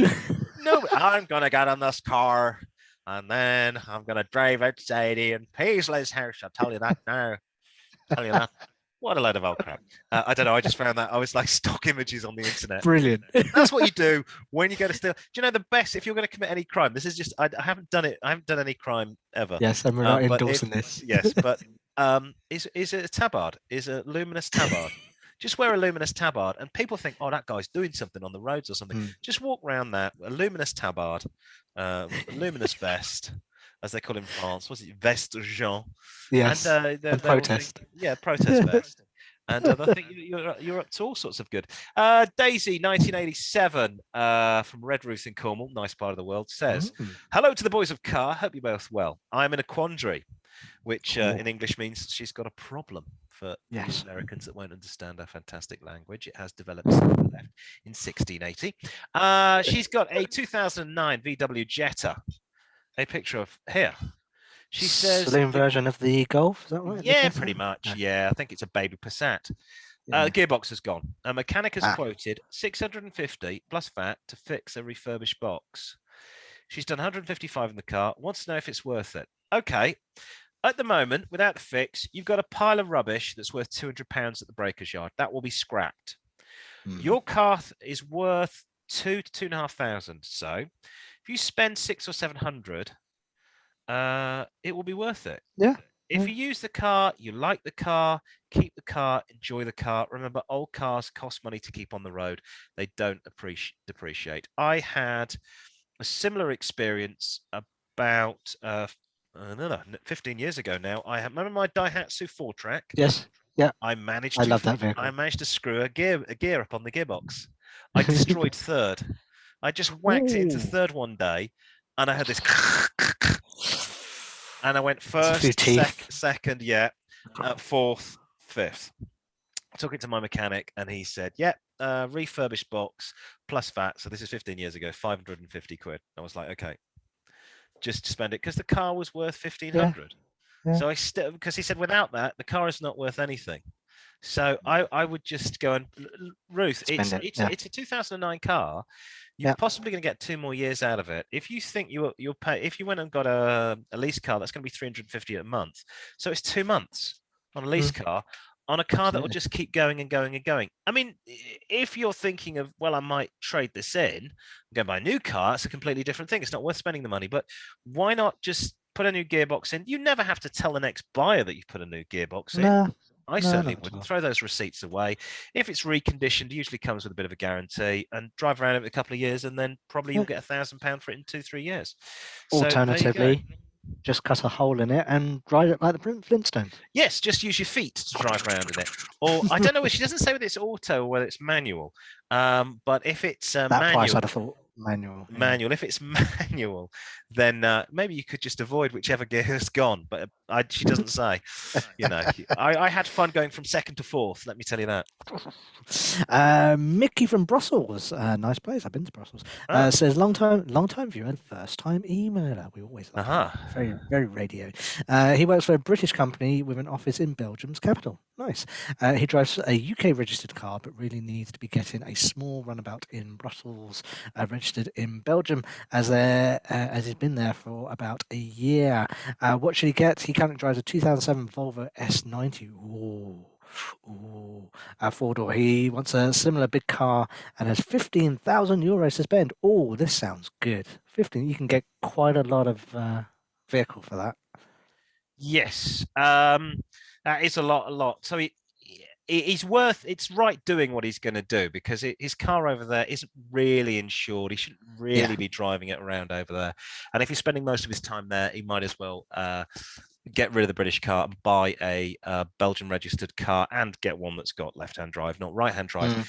No, I'm gonna get in this car and then I'm gonna drive outside Ian Paisley's house. I'll tell you that now. Tell you that. What a load of old crap. I don't know. I just found that I was like stock images on the internet. Brilliant. That's what you do when you go to steal. Do you know the best, if you're going to commit any crime, this is just, I haven't done it. I haven't done any crime ever. Yes, and we're not endorsing this. Yes, but is it a tabard? Is a luminous tabard? Just wear a luminous tabard and people think, oh, that guy's doing something on the roads or something. Just walk around that, a luminous tabard, a luminous vest, as they call in France. Was it veste Jean? Yes. And protest. Protest vest. And I think you're up to all sorts of good. Daisy, 1987, from Redruth in Cornwall, nice part of the world, says, hello to the boys of Car. Hope you're both well. I'm in a quandary, which in English means she's got a problem. For Americans that won't understand our fantastic language, it has developed left in 1680. She's got a 2009 VW Jetta. A picture of here. She says saloon version of the Golf, is that right? Yeah, pretty much. Yeah, I think it's a baby Passat. Gearbox has gone. A mechanic has quoted 650 plus VAT to fix a refurbished box. She's done 155 in the car, wants to know if it's worth it. Okay. At the moment, without the fix, you've got a pile of rubbish that's worth £200 at the breaker's yard. That will be scrapped. Your car is worth 2,000 to 2,500. So if you spend 600 or 700, it will be worth it. Yeah. If you use the car, you like the car, keep the car, enjoy the car. Remember, old cars cost money to keep on the road. They don't depreciate. I had a similar experience about 15 years ago now. Remember my Daihatsu 4-track? Yes. Yeah. I love that vehicle. I managed to screw a gear up on the gearbox. I destroyed third. I just whacked it into third one day, and I had this, and I went first, second, fourth, fifth. I took it to my mechanic, and he said, "Yeah, refurbished box plus VAT." So this is 15 years ago, 550 quid. I was like, okay, just spend it, because the car was worth 1,500. Yeah. So because he said without that, the car is not worth anything. So I would just go and, Ruth, it's a 2009 car. You're possibly going to get 2 more years out of it. If you think you'll pay, if you went and got a lease car, that's going to be 350 a month. So it's 2 months on a lease car, on a car that will just keep going and going and going. I mean, if you're thinking of, well, I might trade this in, go buy a new car, it's a completely different thing. It's not worth spending the money. But why not just put a new gearbox in? You never have to tell the next buyer that you put a new gearbox in. I certainly wouldn't. Throw those receipts away. If it's reconditioned, it usually comes with a bit of a guarantee, and drive around it a couple of years, and then probably you'll get £1,000 for it in 2-3 years. Alternatively, just cut a hole in it and ride it like the Flintstones. Yes, just use your feet to drive around in it. Or I don't know, she doesn't say whether it's auto or whether it's manual. But if it's that manual, price I'd have thought manual. If it's manual, then maybe you could just avoid whichever gear has gone. But she doesn't say. I had fun going from second to fourth. Let me tell you that. Mickey from Brussels, nice place. I've been to Brussels. Says long time viewer, first time emailer. We always love that. Very, very radio. He works for a British company with an office in Belgium's capital. Nice. He drives a UK registered car, but really needs to be getting a small runabout in Brussels, registered in Belgium, as he's been there for about a year. What should he get? He currently drives a 2007 Volvo S90. A four-door. He wants a similar big car and has 15,000 euros to spend. Oh, this sounds good. 15. You can get quite a lot of vehicle for that. Yes, that is a lot. So he's worth. It's right doing what he's going to do, because his car over there isn't really insured. He shouldn't really be driving it around over there. And if he's spending most of his time there, he might as well get rid of the British car and buy a Belgian registered car, and get one that's got left-hand drive, not right-hand drive.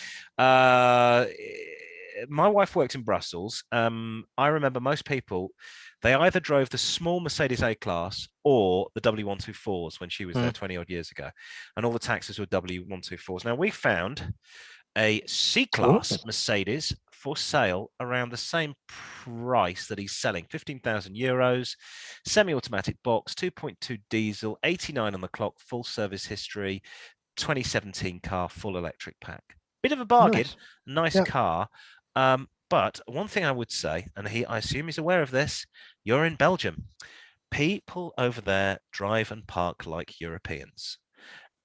My wife worked in Brussels. I remember most people, they either drove the small Mercedes A-Class or the W124s when she was there 20 odd years ago. And all the taxis were W124s. Now, we found a C-Class Mercedes for sale around the same price that he's selling, 15,000 euros, semi-automatic box, 2.2 diesel, 89 on the clock, full service history, 2017 car, full electric pack. Bit of a bargain, nice car. But one thing I would say, and I assume he's aware of this, you're in Belgium. People over there drive and park like Europeans.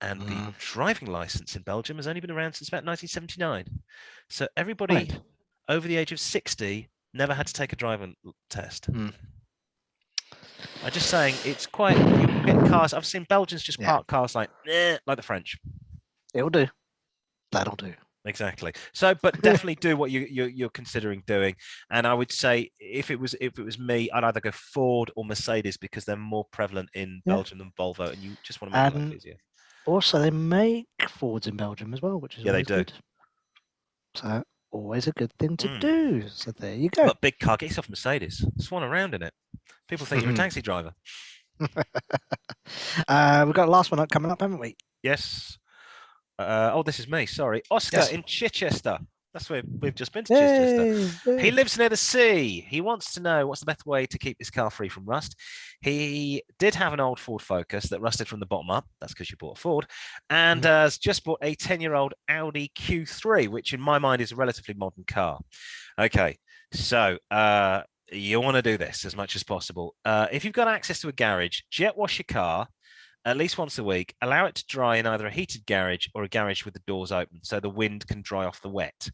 And the driving license in Belgium has only been around since about 1979. So everybody over the age of 60 never had to take a driving test. I'm just saying, it's quite, you get cars. I've seen Belgians just park cars like the French. It'll do. That'll do. Exactly. So, but definitely do what you're considering doing. And I would say, if it was me, I'd either go Ford or Mercedes, because they're more prevalent in Belgium than Volvo, and you just want to make life easier. Also, they make Fords in Belgium as well, which is they do. Good. So, always a good thing to do. So there you go. But big car, get yourself a Mercedes. Swan around in it. People think you're a taxi driver. We've got the last one coming up, haven't we? Yes. This is me. Sorry, Oscar in Chichester. That's where we've just been to Chichester. He lives near the sea. He wants to know what's the best way to keep his car free from rust. He did have an old Ford Focus that rusted from the bottom up. That's because you bought a Ford. And has just bought a 10-year-old Audi Q3, which in my mind is a relatively modern car. Okay, so you want to do this as much as possible. If you've got access to a garage, jet wash your car at least once a week. Allow it to dry in either a heated garage or a garage with the doors open so the wind can dry off the wet.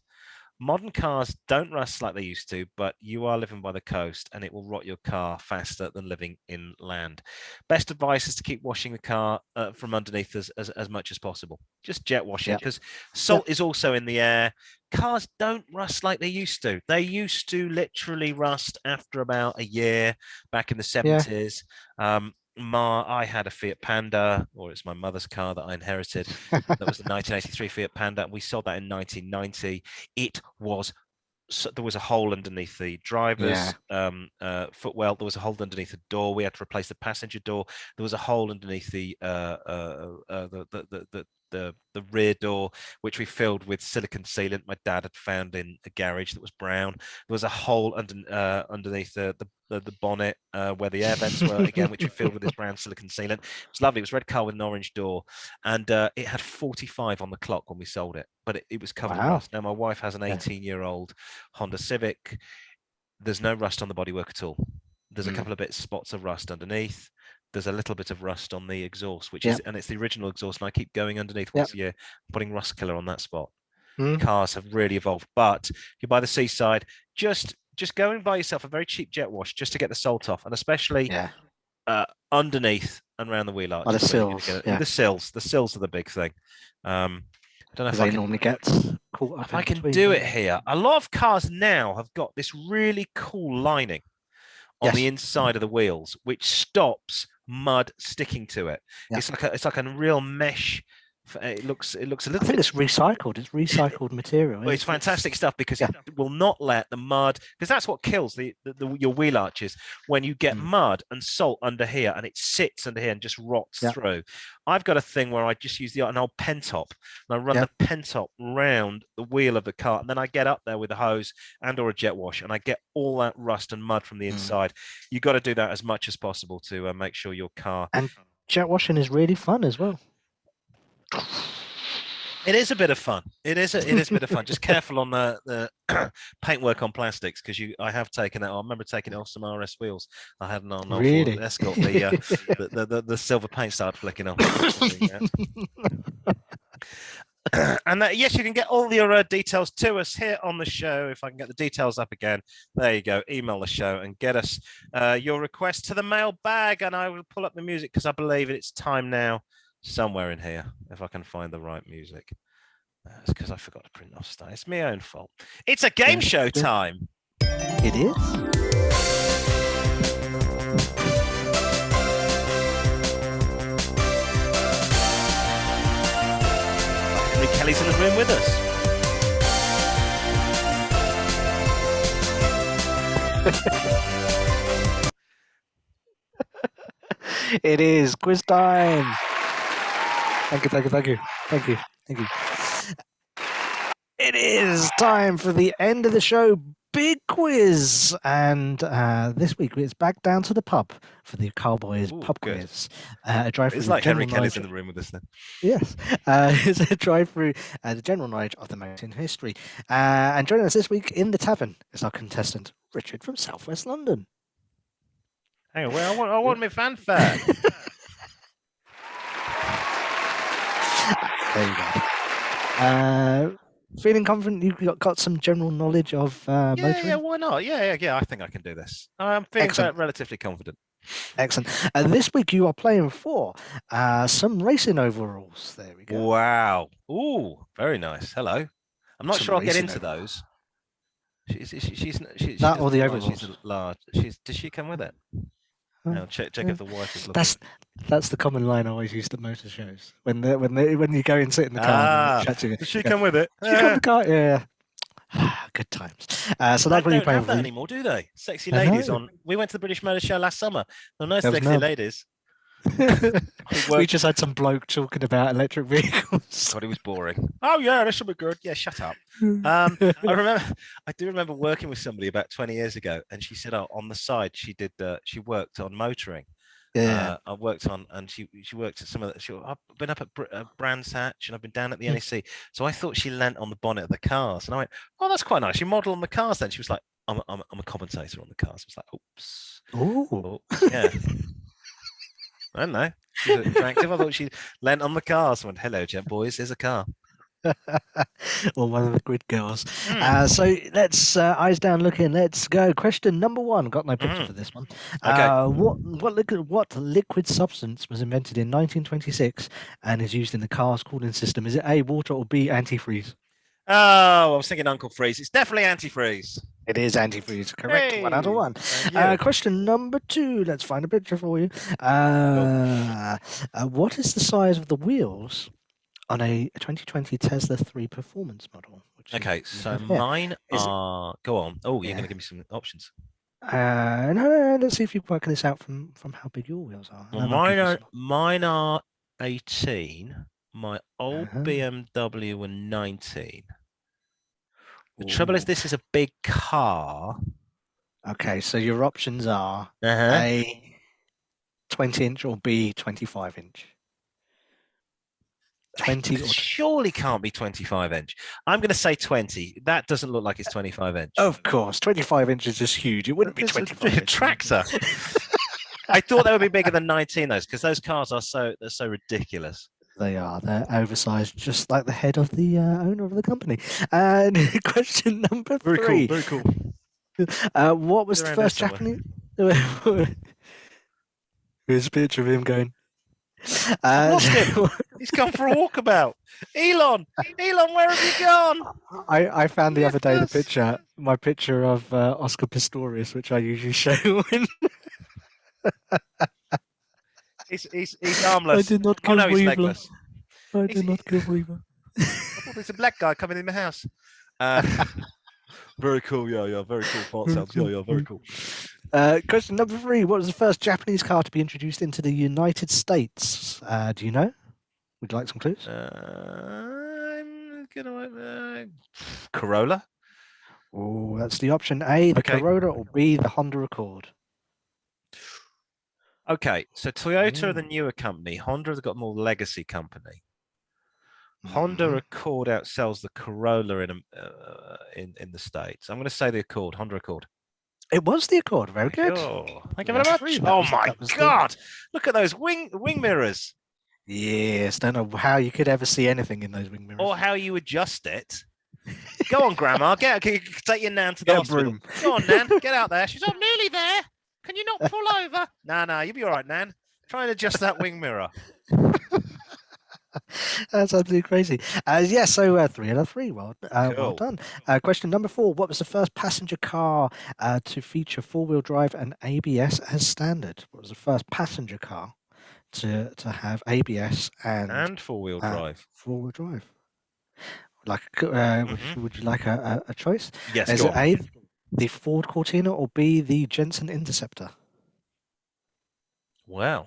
Modern cars don't rust like they used to, but you are living by the coast and it will rot your car faster than living inland. Best advice is to keep washing the car from underneath as much as possible. Just jet wash it, because salt is also in the air. Cars don't rust like they used to. They used to literally rust after about a year back in the 70s. I had a Fiat Panda, or it's my mother's car that I inherited. That was the 1983 Fiat Panda. We sold that in 1990. It was, there was a hole underneath the driver's footwell. There was a hole underneath the door. We had to replace the passenger door. There was a hole underneath the rear door, which we filled with silicon sealant my dad had found in a garage that was brown. There was a hole underneath the bonnet where the air vents were, again, which we filled with this brown silicon sealant. It was lovely. It was red car with an orange door, and it had 45 on the clock when we sold it, but it was covered in rust. Now my wife has an 18-year-old Honda Civic. There's no rust on the bodywork at all. There's a couple of spots of rust underneath. There's a little bit of rust on the exhaust, which is, and it's the original exhaust, and I keep going underneath once a year, putting rust killer on that spot. Cars have really evolved, but if you're by the seaside, just go and buy yourself a very cheap jet wash just to get the salt off, and especially underneath and around the wheel arch. The sills, the sills are the big thing. I don't know if I can normally get caught up. If I can do it here. A lot of cars now have got this really cool lining on the inside of the wheels, which stops mud sticking to it. It's like a real mesh. It looks a little. I think it's recycled. It's recycled material. Well, it's fantastic stuff, because it will not let the mud, because that's what kills your wheel arches, when you get mud and salt under here and it sits under here and just rots through. I've got a thing where I just use an old pen top and I run the pen top round the wheel of the car, and then I get up there with a hose and or a jet wash, and I get all that rust and mud from the inside. You've got to do that as much as possible to make sure your car. And jet washing is really fun as well. It is a bit of fun. It is a bit of fun. Just careful on the paintwork on plastics, because I have taken it. I remember taking it off some RS wheels. I had an on really? Escort. The silver paint started flicking off. And yes, you can get all your details to us here on the show. If I can get the details up again, there you go. Email the show and get us your request to the mailbag, and I will pull up the music, because I believe it's time now. Somewhere in here, if I can find the right music. It's because I forgot to print off stuff. It's my own fault. It's a game show time. It is. Henry Kelly's in the room with us. It is quiz time. Thank you. It is time for the end of the show. Big quiz. And this week it's back down to the pub for the Car-Boyz pub quiz. A drive through. It's like Henry Kelly's in the room with us then. Yes. It's a drive through the general knowledge of the mountain history. And joining us this week in the tavern is our contestant, Richard from South West London. Hang on, I want my fanfare. There you go. Feeling confident you've got some general knowledge of motoring? Yeah, why not? Yeah, I think I can do this. I'm feeling relatively confident. Excellent. This week you are playing for some racing overalls. There we go. Wow. Ooh, very nice. Hello. I'm not sure I'll get into those. She's that or the overalls. She's large. Does she come with it? Now check if the wife is looking. That's the common line I always use at motor shows when you go and sit in the car. Does she come with it? She come in the car, yeah. Good times. So that's what you're playing for. That anymore, do they? Sexy ladies on. We went to the British Motor Show last summer. There were no sexy ladies. We just had some bloke talking about electric vehicles. God, it was boring. Oh yeah, this will be good. Yeah, shut up. I do remember working with somebody about 20 years ago, and she said, on the side she worked on motoring. Yeah, I worked on, and she worked at some of the. I've been up at Brands Hatch, and I've been down at the NEC. So I thought she leant on the bonnet of the cars, and I went, "Oh, that's quite nice. You model on the cars." Then she was like, I'm a commentator on the cars. I was like, oops. Ooh. Yeah. I don't know. She's attractive. I thought she leant on the cars and went, hello, gent boys, there's a car. Or one of the grid girls. Mm. So let's eyes down looking. Let's go. Question number 1. Got no picture for this one. Okay. What liquid substance was invented in 1926 and is used in the car's cooling system? Is it A, water, or B, antifreeze? Oh, I was thinking Uncle Freeze. It's definitely antifreeze. It is antifreeze. Correct. Hey, 1 out of 1. thank you. Question number 2. Let's find a picture for you. What is the size of the wheels on a 2020 Tesla 3 Performance model? Okay, so mine are. Go on. Oh, you're going to give me some options. No, let's see if you're working this out from how big your wheels are. Well, mine are 18. My old BMW were 19. The trouble is, this is a big car. Okay, so your options are A, 20-inch, or B, 25-inch. 20 or surely can't be 25-inch. I'm going to say 20. That doesn't look like it's 25-inch. Of course, 25 inches is huge. It wouldn't be 25 inch. Tractor. I thought they would be bigger than 19, because those cars are so ridiculous. They are. They're oversized, just like the head of the owner of the company. And question number 3. Very cool. What was the first Japanese? Here's a picture of him going. I've lost him. He's gone for a walkabout. Elon, where have you gone? I found the other day my picture of Oscar Pistorius, which I usually show when he's armless. I did not kill he's Weaver. legless. I did not kill Weaver. I thought there's a black guy coming in the house. Very cool, yeah, very cool fart sounds. Yeah, very cool. Question number 3. What was the first Japanese car to be introduced into the United States? Do you know? Would you like some clues? I'm gonna Corolla. Oh, that's the option A, the Corolla, or B, the Honda Accord. Okay, so Toyota are the newer company. Honda has got more legacy company. Honda Accord outsells the Corolla in the States. I'm going to say the Accord, Honda Accord. It was the Accord. Very good. Thank you very much. Oh my God! Look at those wing mirrors. Yes, don't know how you could ever see anything in those wing mirrors. Or how you adjust it. Go on, Grandma. Take your Nan to the hospital. Broom. Go on, Nan. Get out there. She's nearly there. Can you not pull over? No, you'll be all right, Nan. Try and adjust that wing mirror. That's absolutely crazy. So 3 out of 3. Well done. Question number 4. What was the first passenger car to feature 4-wheel drive and ABS as standard? What was the first passenger car to have ABS and 4-wheel drive? 4-wheel drive. Would you like a choice? Yes. Is it A, the Ford Cortina, or B, the Jensen Interceptor? Wow.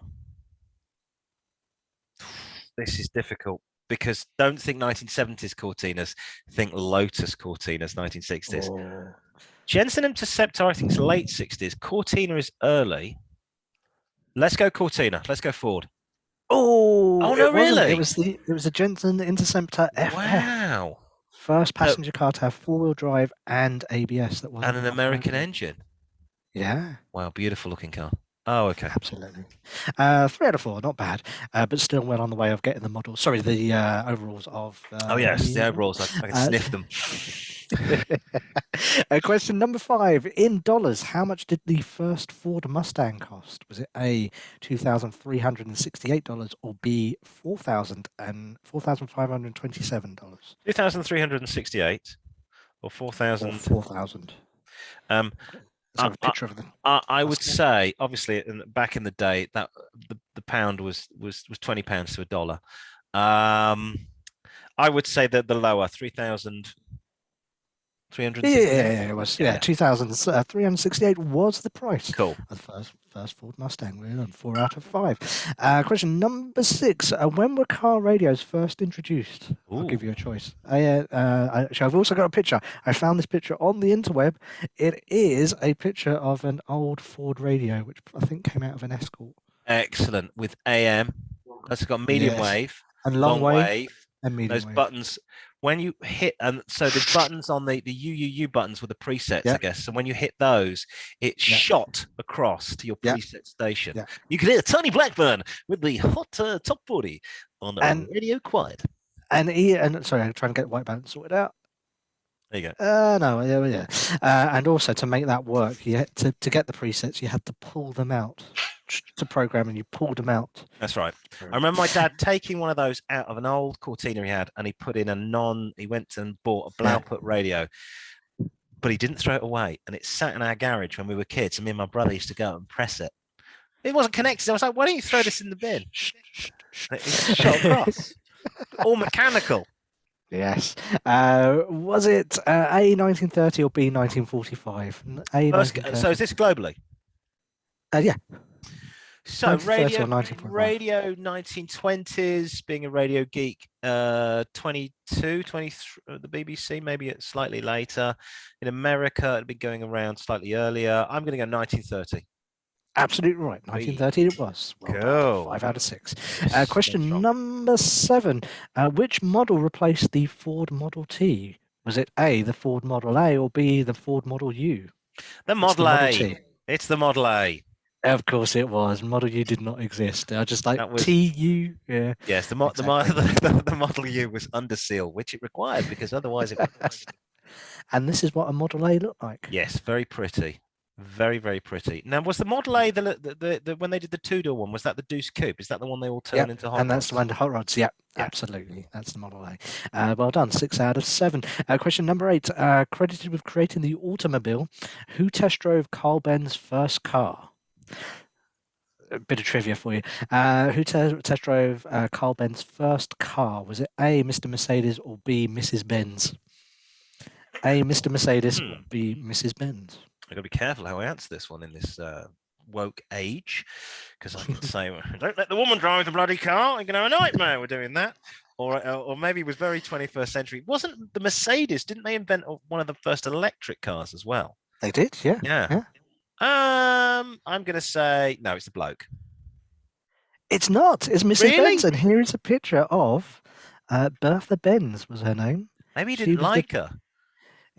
This is difficult because don't think 1970s Cortinas, think Lotus Cortinas 1960s. Oh. Jensen Interceptor, I think, is late 60s. Cortina is early. Let's go Cortina. Let's go Ford. Oh no, really? It was a Jensen Interceptor FF. Wow. First passenger car to have 4-wheel drive and ABS. That wasn't and an American engine. Yeah. Wow, beautiful looking car. Oh, okay. Absolutely. 3 out of 4, not bad, but still well on the way of getting the model. Sorry, the overalls of. The overalls. I can sniff them. Question number 5. In dollars, how much did the first Ford Mustang cost? Was it A, $2,368, or B, $4,527? $2,368 or $4,000? $4,000. A picture of them. I would say, obviously, back in the day, that the pound was £20 to a dollar. I would say that the lower 3,368. Yeah, it was. 2,368 was the price. Cool. Of the first Ford Mustang. We're on 4 out of 5. Question number 6. When were car radios first introduced? I'll give you a choice. I've also got a picture. I found this picture on the interweb. It is a picture of an old Ford radio, which I think came out of an Escort. Excellent. With AM. It's got medium wave and long wave. And medium wave. Those buttons when you hit, and so the buttons on the UUU buttons were the presets, I guess. So when you hit those, it shot across to your preset station. You could hear Tony Blackburn with the hot top 40 on Radio Quiet. And sorry, I'm trying to get white balance sorted out. There you go. No, yeah. And also to make that work, you had to get the presets, you had to pull them out to program, and you pulled them out. That's right. I remember my dad taking one of those out of an old Cortina he had, and he put in he went and bought a Blauput radio, but he didn't throw it away, and it sat in our garage when we were kids, and me and my brother used to go and press it. It wasn't connected. I was like, why don't you throw this in the bin? And it shot across. All mechanical. Yes. Was it A 1930 or B 1945? So is this globally? Yeah. So radio 1920s, being a radio geek, 22, 23, the BBC, maybe it's slightly later. In America, it'd be going around slightly earlier. I'm going to go 1930. Absolutely right. 1930 it was. Well cool. 5 out of 6. Question number 7. Which model replaced the Ford Model T? Was it A, the Ford Model A, or B, the Ford Model U? The Model A. It's the Model A. Of course it was. Model U did not exist. I just like TU. Yeah. Yes, the Model U was under seal, which it required because otherwise it wouldn't. And this is what a Model A looked like. Yes, very pretty. Very, very pretty. Now, was the Model A the when they did the 2-door one? Was that the Deuce Coupe? Is that the one they all turn into hot rods? And that's the one, hot rods. Yeah, absolutely. That's the Model A. Well done. 6 out of 7. Question number 8. Credited with creating the automobile, who test drove Carl Benn's first car? A bit of trivia for you. Who test drove Carl Benn's first car? Was it A, Mr. Mercedes, or B, Mrs. Benz? A, Mr. Mercedes, or B, Mrs. Benz? I've got to be careful how I answer this one in this woke age, because I can say, don't let the woman drive the bloody car. I'm going to have a nightmare. We're doing that. Or maybe it was very 21st century. Wasn't the Mercedes, didn't they invent one of the first electric cars as well? They did, yeah. I'm going to say, no, it's the bloke. It's not. It's Mrs. Benz. And here is a picture of Bertha Benz was her name. Maybe he didn't like her.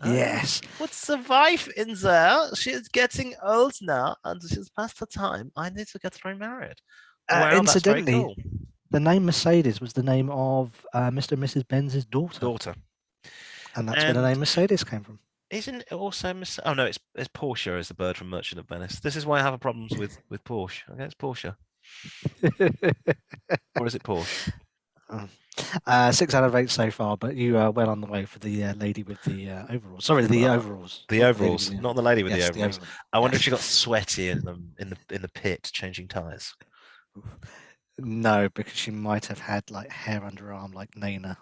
Yes. What's the wife in there? She's getting old now and she's past her time. I need to get remarried. Wow, incidentally, that's very cool. The name Mercedes was the name of Mr. and Mrs. Benz's daughter. And that's where the name Mercedes came from. Isn't it also oh no, it's Porsche as the bird from Merchant of Venice. This is why I have problems with Porsche. Okay, it's Porsche. Or is it Porsche? 6 out of 8 so far, but you are well on the way for the lady with the overalls. Sorry, the overalls. The overalls, not the lady with the overalls. I wonder if she got sweaty in the pit changing tires. No, because she might have had like hair under her arm like Nana.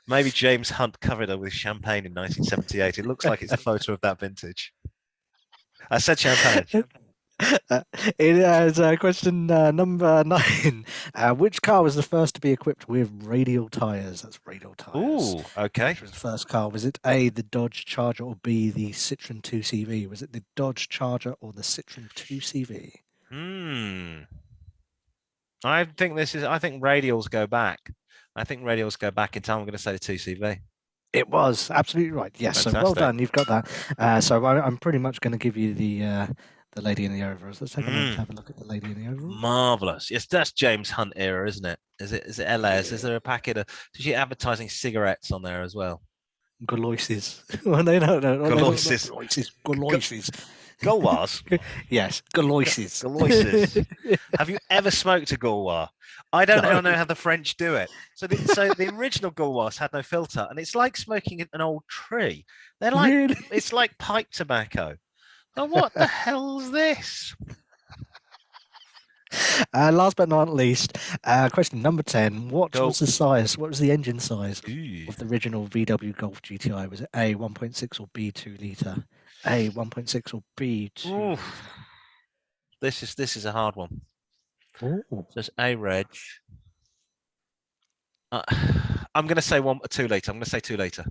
Maybe James Hunt covered her with champagne in 1978. It looks like it's a photo of that vintage. I said champagne. It is question number 9. Which car was the first to be equipped with radial tires? That's radial tires. Ooh, okay. Which was the first car? Was it A, the Dodge Charger, or B, the Citroen 2CV? Was it the Dodge Charger or the Citroen 2CV? I think radials go back. I think radials go back in time. I'm going to say the 2CV. It was absolutely right. Yes, fantastic. So well done. You've got that. So I'm pretty much going to give you the lady in the overalls. Let's take a minute to have a look at the lady in the overalls. Marvelous. Yes, that's James Hunt era, isn't it? Is it LS? Is there a packet of? Is she advertising cigarettes on there as well? Galoises. Well, no. Galoises. Gulwars? Yes, Galoises. Galoises. Have you ever smoked a Gulwar? I don't know how the French do it. So the original Gulwars had no filter, and it's like smoking an old tree. They're like really? It's like pipe tobacco. Oh, what the hell's this? Last but not least, question number 10. What was the size? What was the engine size of the original VW Golf GTI? Was it A, 1.6 or B, 2 litre? A, 1.6 or B, 2? This is a hard one. Ooh. So it's A reg. I'm going to say 2 litre. I'm going to say 2 litre.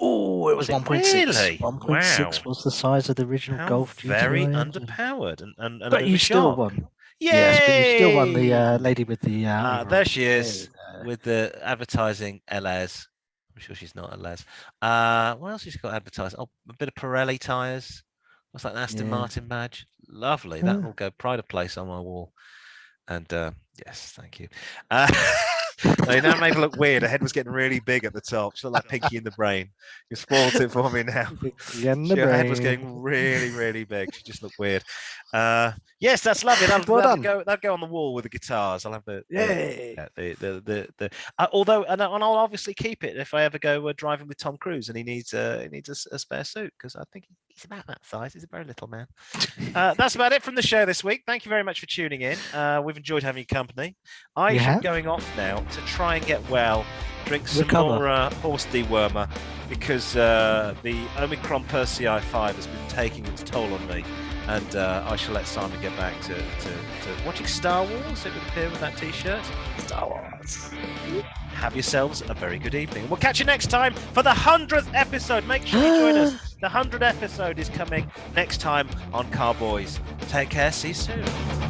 Oh, it was 1.6. Really? 1.6 was the size of the original Golf GTI. Very underpowered. And but you still won. Yay! Yes, but you still won the lady with the. There she is. with the advertising LS. I'm sure she's not a Les. What else has she got advertised? Oh, a bit of Pirelli tyres. What's that? An Aston Martin badge. Lovely. That will go pride of place on my wall. And yes, thank you. No, now made her look weird. Her head was getting really big at the top. She looked like Pinky in the Brain. You spoiled it for me now. Her head was getting really, really big. She just looked weird. Yes, that's lovely. That'll go on the wall with the guitars. I'll have although, and I'll obviously keep it if I ever go driving with Tom Cruise and he needs a spare suit, because I think he's about that size. He's a very little man. That's about it from the show this week. Thank you very much for tuning in. We've enjoyed having you company. I should be going off now to try and get well, drink some more horse dewormer, because the Omicron Persei 5 has been taking its toll on me, and I shall let Simon get back to watching Star Wars, it would appear, with that t-shirt. Star Wars. Have yourselves a very good evening. We'll catch you next time for the 100th episode. Make sure you join us. The 100th episode is coming next time on Car-Boyz. Take care. See you soon.